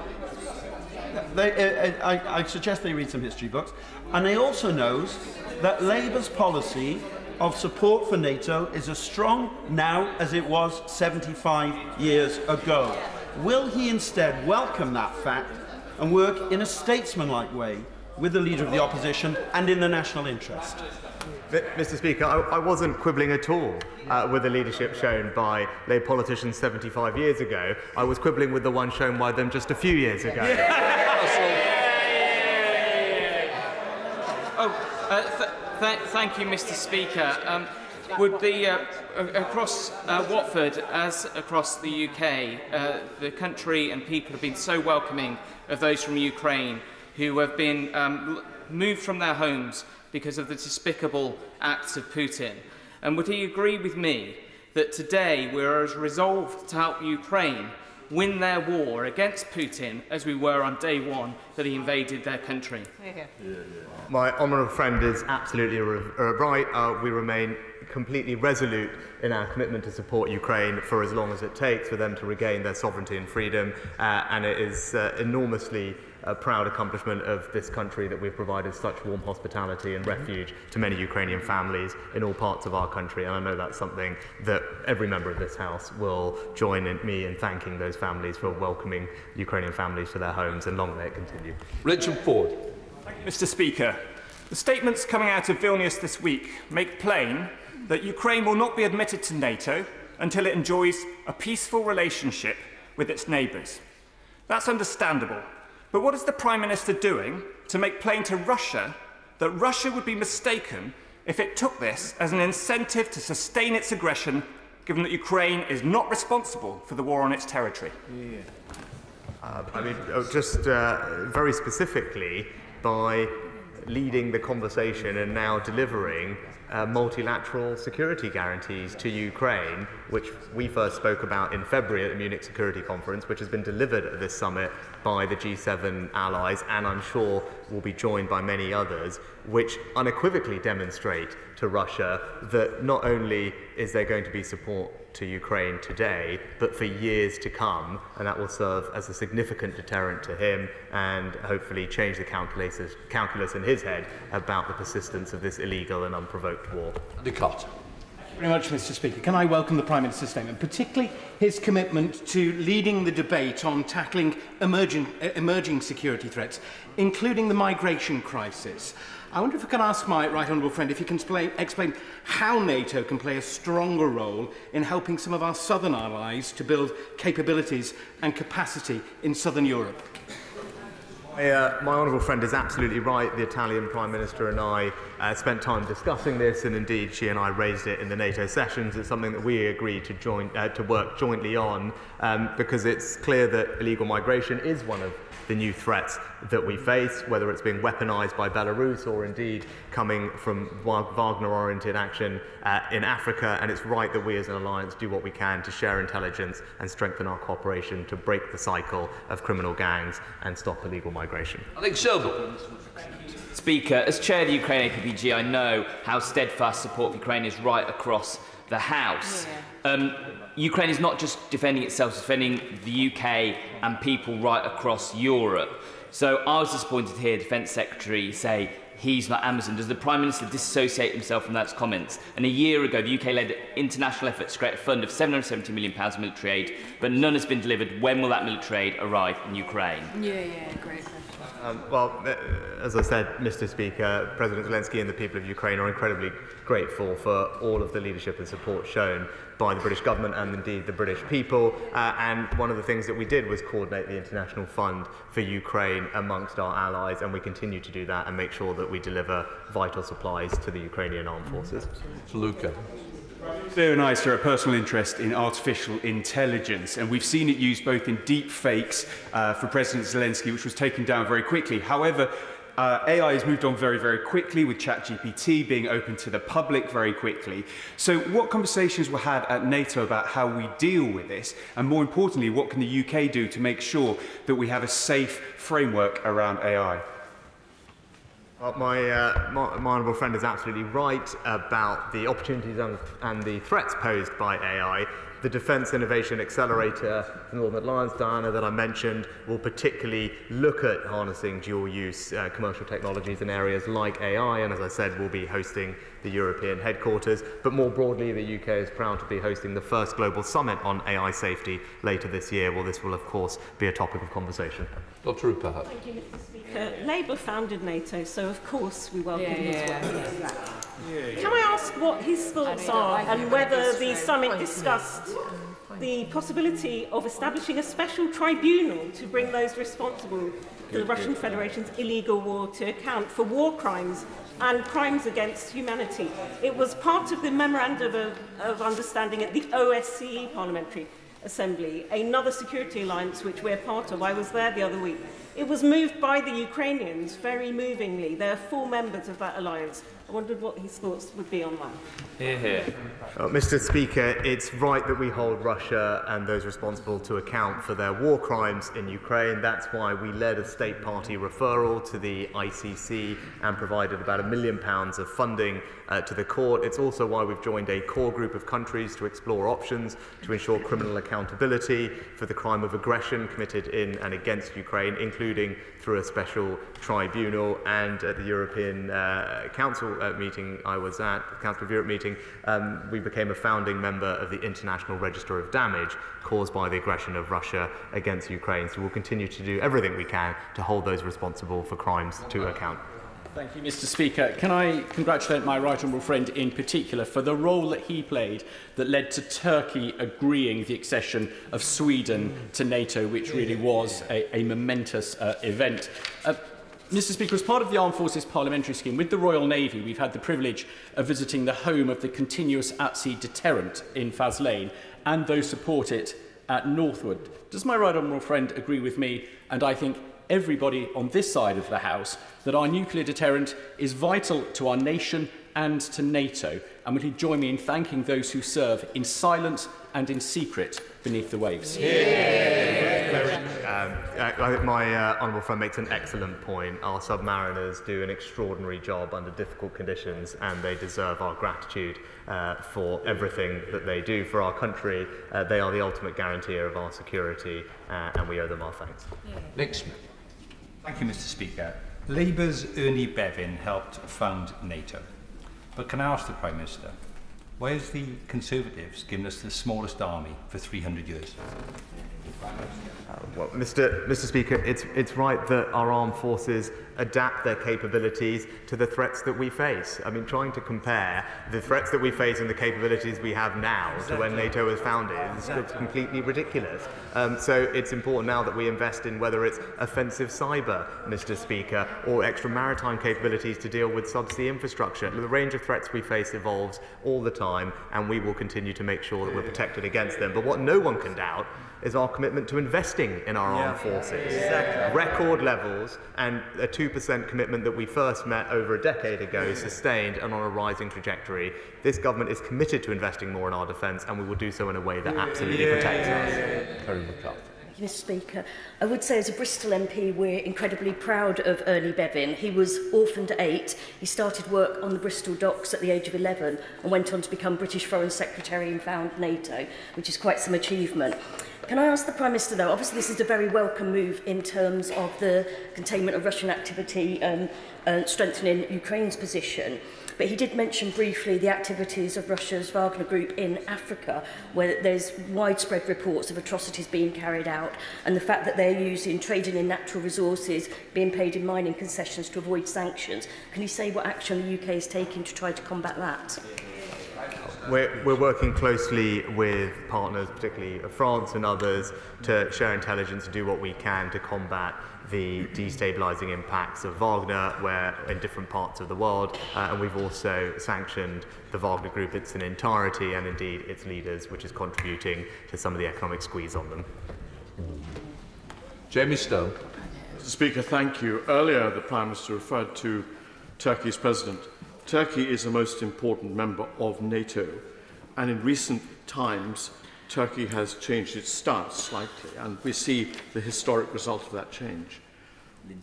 I suggest they read some history books, and he also knows that Labour's policy of support for NATO is as strong now as it was 75 years ago. Will he instead welcome that fact and work in a statesmanlike way with the Leader of the Opposition and in the national interest? Mr. Speaker, I wasn't quibbling at all with the leadership shown by Labour politicians 75 years ago. I was quibbling with the one shown by them just a few years ago. Thank you, Mr. Speaker. Would the across Watford, as across the UK, the country and people have been so welcoming of those from Ukraine who have been moved from their homes because of the despicable acts of Putin. And would he agree with me that today we're as resolved to help Ukraine win their war against Putin as we were on day one that he invaded their country? My honourable friend is absolutely right. We remain completely resolute in our commitment to support Ukraine for as long as it takes for them to regain their sovereignty and freedom, and it is enormously a proud accomplishment of this country that we've provided such warm hospitality and refuge to many Ukrainian families in all parts of our country, and I know that's something that every member of this House will join in me in thanking those families for welcoming Ukrainian families to their homes, and long may it continue. Richard Ford. Mr. Speaker, the statements coming out of Vilnius this week make plain that Ukraine will not be admitted to NATO until it enjoys a peaceful relationship with its neighbours. That's understandable, but what is the Prime Minister doing to make plain to Russia that Russia would be mistaken if it took this as an incentive to sustain its aggression, given that Ukraine is not responsible for the war on its territory? Very specifically, by leading the conversation and now delivering multilateral security guarantees to Ukraine, which we first spoke about in February at the Munich Security Conference, which has been delivered at this summit by the G7 allies, and I'm sure will be joined by many others, which unequivocally demonstrate to Russia that not only is there going to be support to Ukraine today, but for years to come, and that will serve as a significant deterrent to him and hopefully change the calculus in his head about the persistence of this illegal and unprovoked war. Thank you very much, Mr. Speaker. Can I welcome the Prime Minister's statement, particularly his commitment to leading the debate on tackling emerging security threats, including the migration crisis. I wonder if I can ask my right honourable friend if he can explain how NATO can play a stronger role in helping some of our southern allies to build capabilities and capacity in southern Europe. My honourable friend is absolutely right. The Italian Prime Minister and I spent time discussing this, and indeed she and I raised it in the NATO sessions. It's something that we agreed to work jointly on, because it's clear that illegal migration is one of the new threats that we face, whether it's being weaponised by Belarus or indeed coming from Wagner-oriented action in Africa, and it's right that we as an alliance do what we can to share intelligence and strengthen our cooperation to break the cycle of criminal gangs and stop illegal migration. Alex Sheldon. Speaker, as chair of the Ukraine APPG, I know how steadfast support for Ukraine is right across the House. Ukraine is not just defending itself, it's defending the UK and people right across Europe. So I was disappointed to hear Defence Secretary say he's not Amazon. Does the Prime Minister disassociate himself from those comments? And a year ago, the UK led international efforts to create a fund of £770 million of military aid, but none has been delivered. When will that military aid arrive in Ukraine? Great question. As I said, Mr. Speaker, President Zelensky and the people of Ukraine are incredibly grateful for all of the leadership and support shown by the British government and indeed the British people. And one of the things that we did was coordinate the international fund for Ukraine amongst our allies, and we continue to do that and make sure that we deliver vital supplies to the Ukrainian armed forces. Luca. Blair and I share a personal interest in artificial intelligence, and we've seen it used both in deep fakes for President Zelensky, which was taken down very quickly. However, AI has moved on very, very quickly, with ChatGPT being open to the public very quickly. So what conversations were had at NATO about how we deal with this? And more importantly, what can the UK do to make sure that we have a safe framework around AI? My honourable friend is absolutely right about the opportunities and the threats posed by AI. The Defence Innovation Accelerator, the Northern Alliance, Diana, that I mentioned, will particularly look at harnessing dual-use commercial technologies in areas like AI, and as I said, we'll be hosting the European headquarters. But more broadly, the UK is proud to be hosting the first global summit on AI safety later this year. Well, this will, of course, be a topic of conversation. Dr. Rupert. Thank you, Mr. Speaker. Labour founded NATO, so of course we welcome his work. Can I ask what his thoughts are and whether the summit discussed the possibility of establishing a special tribunal to bring those responsible for the Russian Federation's illegal war to account for war crimes and crimes against humanity? It was part of the Memorandum of Understanding at the OSCE Parliamentary Assembly, another security alliance which we're part of. I was there the other week. It was moved by the Ukrainians, very movingly. They are full members of that alliance. I wondered what his thoughts would be on that. Hear, hear. Mr. Speaker, it's right that we hold Russia and those responsible to account for their war crimes in Ukraine. That's why we led a state party referral to the ICC and provided about £1 million of funding to the court. It's also why we've joined a core group of countries to explore options to ensure criminal accountability for the crime of aggression committed in and against Ukraine, including through a special tribunal. And at the European Council meeting I was at, the Council of Europe meeting, we became a founding member of the International Register of Damage caused by the aggression of Russia against Ukraine. So we'll continue to do everything we can to hold those responsible for crimes to account. Thank you, Mr. Speaker. Can I congratulate my right honourable friend in particular for the role that he played that led to Turkey agreeing the accession of Sweden to NATO, which really was a momentous event. Mr. Speaker, as part of the Armed Forces Parliamentary Scheme, with the Royal Navy, we've had the privilege of visiting the home of the continuous at-sea deterrent in Faslane and those support it at Northwood. Does my right honourable friend agree with me, and I think everybody on this side of the House, that our nuclear deterrent is vital to our nation and to NATO? And will he join me in thanking those who serve in silence and in secret beneath the waves? I think my honourable friend makes an excellent point. Our submariners do an extraordinary job under difficult conditions, and they deserve our gratitude for everything that they do for our country. They are the ultimate guarantor of our security, and we owe them our thanks. Nick Smith. Thank you, Mr. Speaker. Labour's Ernie Bevin helped found NATO. But can I ask the Prime Minister, why has the Conservatives given us the smallest army for 300 years? Well, Mr. Speaker, it's right that our armed forces adapt their capabilities to the threats that we face. I mean, trying to compare the threats that we face and the capabilities we have now to when NATO was founded is completely ridiculous. So it's important now that we invest in whether it's offensive cyber, Mr. Speaker, or extra maritime capabilities to deal with subsea infrastructure. The range of threats we face evolves all the time, and we will continue to make sure that we're protected against them. But what no one can doubt is our commitment to investing in our armed forces. Exactly. Record levels, and a 2% commitment that we first met over a decade ago, sustained and on a rising trajectory. This government is committed to investing more in our defence, and we will do so in a way that absolutely protects us. Mr. Speaker, I would say as a Bristol MP we're incredibly proud of Ernie Bevin. He was orphaned at 8, he started work on the Bristol docks at the age of 11 and went on to become British Foreign Secretary and found NATO, which is quite some achievement. Can I ask the Prime Minister, though, obviously this is a very welcome move in terms of the containment of Russian activity and strengthening Ukraine's position, but he did mention briefly the activities of Russia's Wagner Group in Africa, where there's widespread reports of atrocities being carried out, and the fact that they're using trading in natural resources, being paid in mining concessions to avoid sanctions. Can you say what action the UK is taking to try to combat that? We're working closely with partners, particularly France and others, to share intelligence and do what we can to combat the destabilising impacts of Wagner where in different parts of the world, and we've also sanctioned the Wagner Group in its entirety and indeed its leaders, which is contributing to some of the economic squeeze on them. Jamie Stone. Mr. Speaker, thank you. Earlier, the Prime Minister referred to Turkey's president. Turkey is the most important member of NATO, and in recent times, Turkey has changed its stance slightly, and we see the historic result of that change.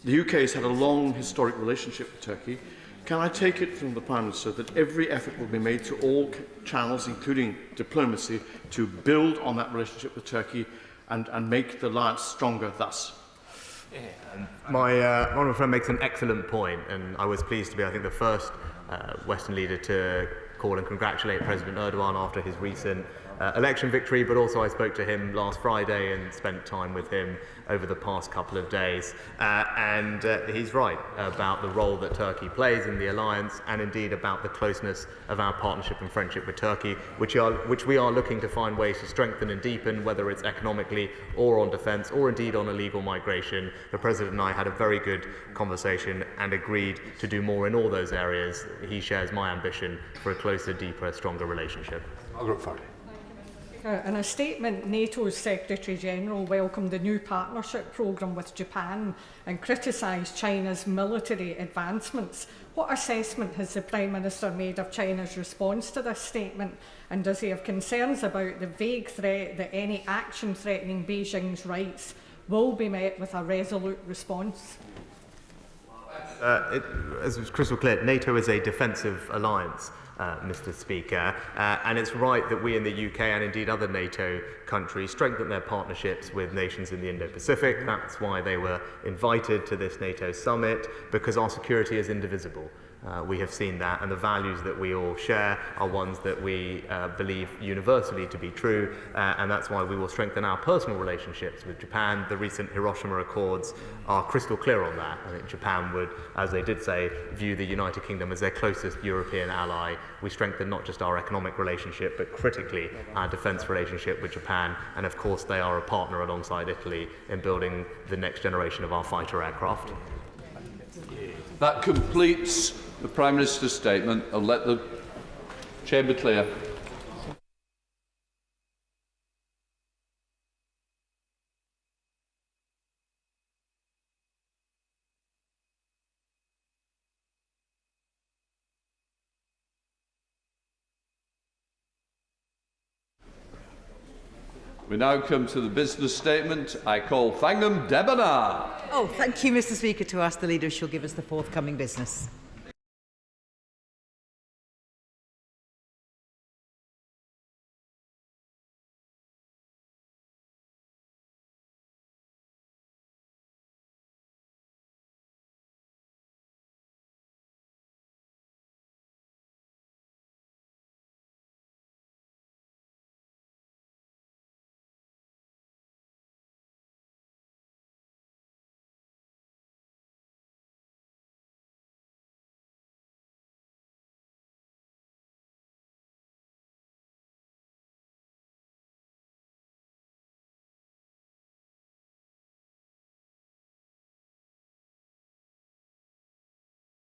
The UK has had a long historic relationship with Turkey. Can I take it from the Prime Minister that every effort will be made through all channels, including diplomacy, to build on that relationship with Turkey and make the alliance stronger thus? My honourable friend makes an excellent point, and I was pleased to be, I think, the first Western leader to call and congratulate President Erdogan after his recent election victory, but also I spoke to him last Friday and spent time with him over the past couple of days. And he's right about the role that Turkey plays in the alliance, and indeed about the closeness of our partnership and friendship with Turkey, which we are looking to find ways to strengthen and deepen, whether it's economically or on defence or indeed on illegal migration. The President and I had a very good conversation and agreed to do more in all those areas. He shares my ambition for a closer, deeper, stronger relationship. Margaret Farley. In a statement, NATO's Secretary-General welcomed the new partnership programme with Japan and criticised China's military advancements. What assessment has the Prime Minister made of China's response to this statement, and does he have concerns about the vague threat that any action threatening Beijing's rights will be met with a resolute response? As was crystal clear, NATO is a defensive alliance. Mr. Speaker, and it's right that we in the UK and indeed other NATO countries strengthen their partnerships with nations in the Indo-Pacific. That's why they were invited to this NATO summit, because our security is indivisible. We have seen that, and the values that we all share are ones that we believe universally to be true, and that's why we will strengthen our personal relationships with Japan. The recent Hiroshima Accords are crystal clear on that. I think Japan would, as they did say, view the United Kingdom as their closest European ally. We strengthen not just our economic relationship, but critically our defence relationship with Japan, and of course they are a partner alongside Italy in building the next generation of our fighter aircraft. That completes the Prime Minister's statement. I'll let the chamber clear. We now come to the business statement. I call Thangham Debonard. Oh, thank you, Mr. Speaker. To ask the leader, she'll give us the forthcoming business.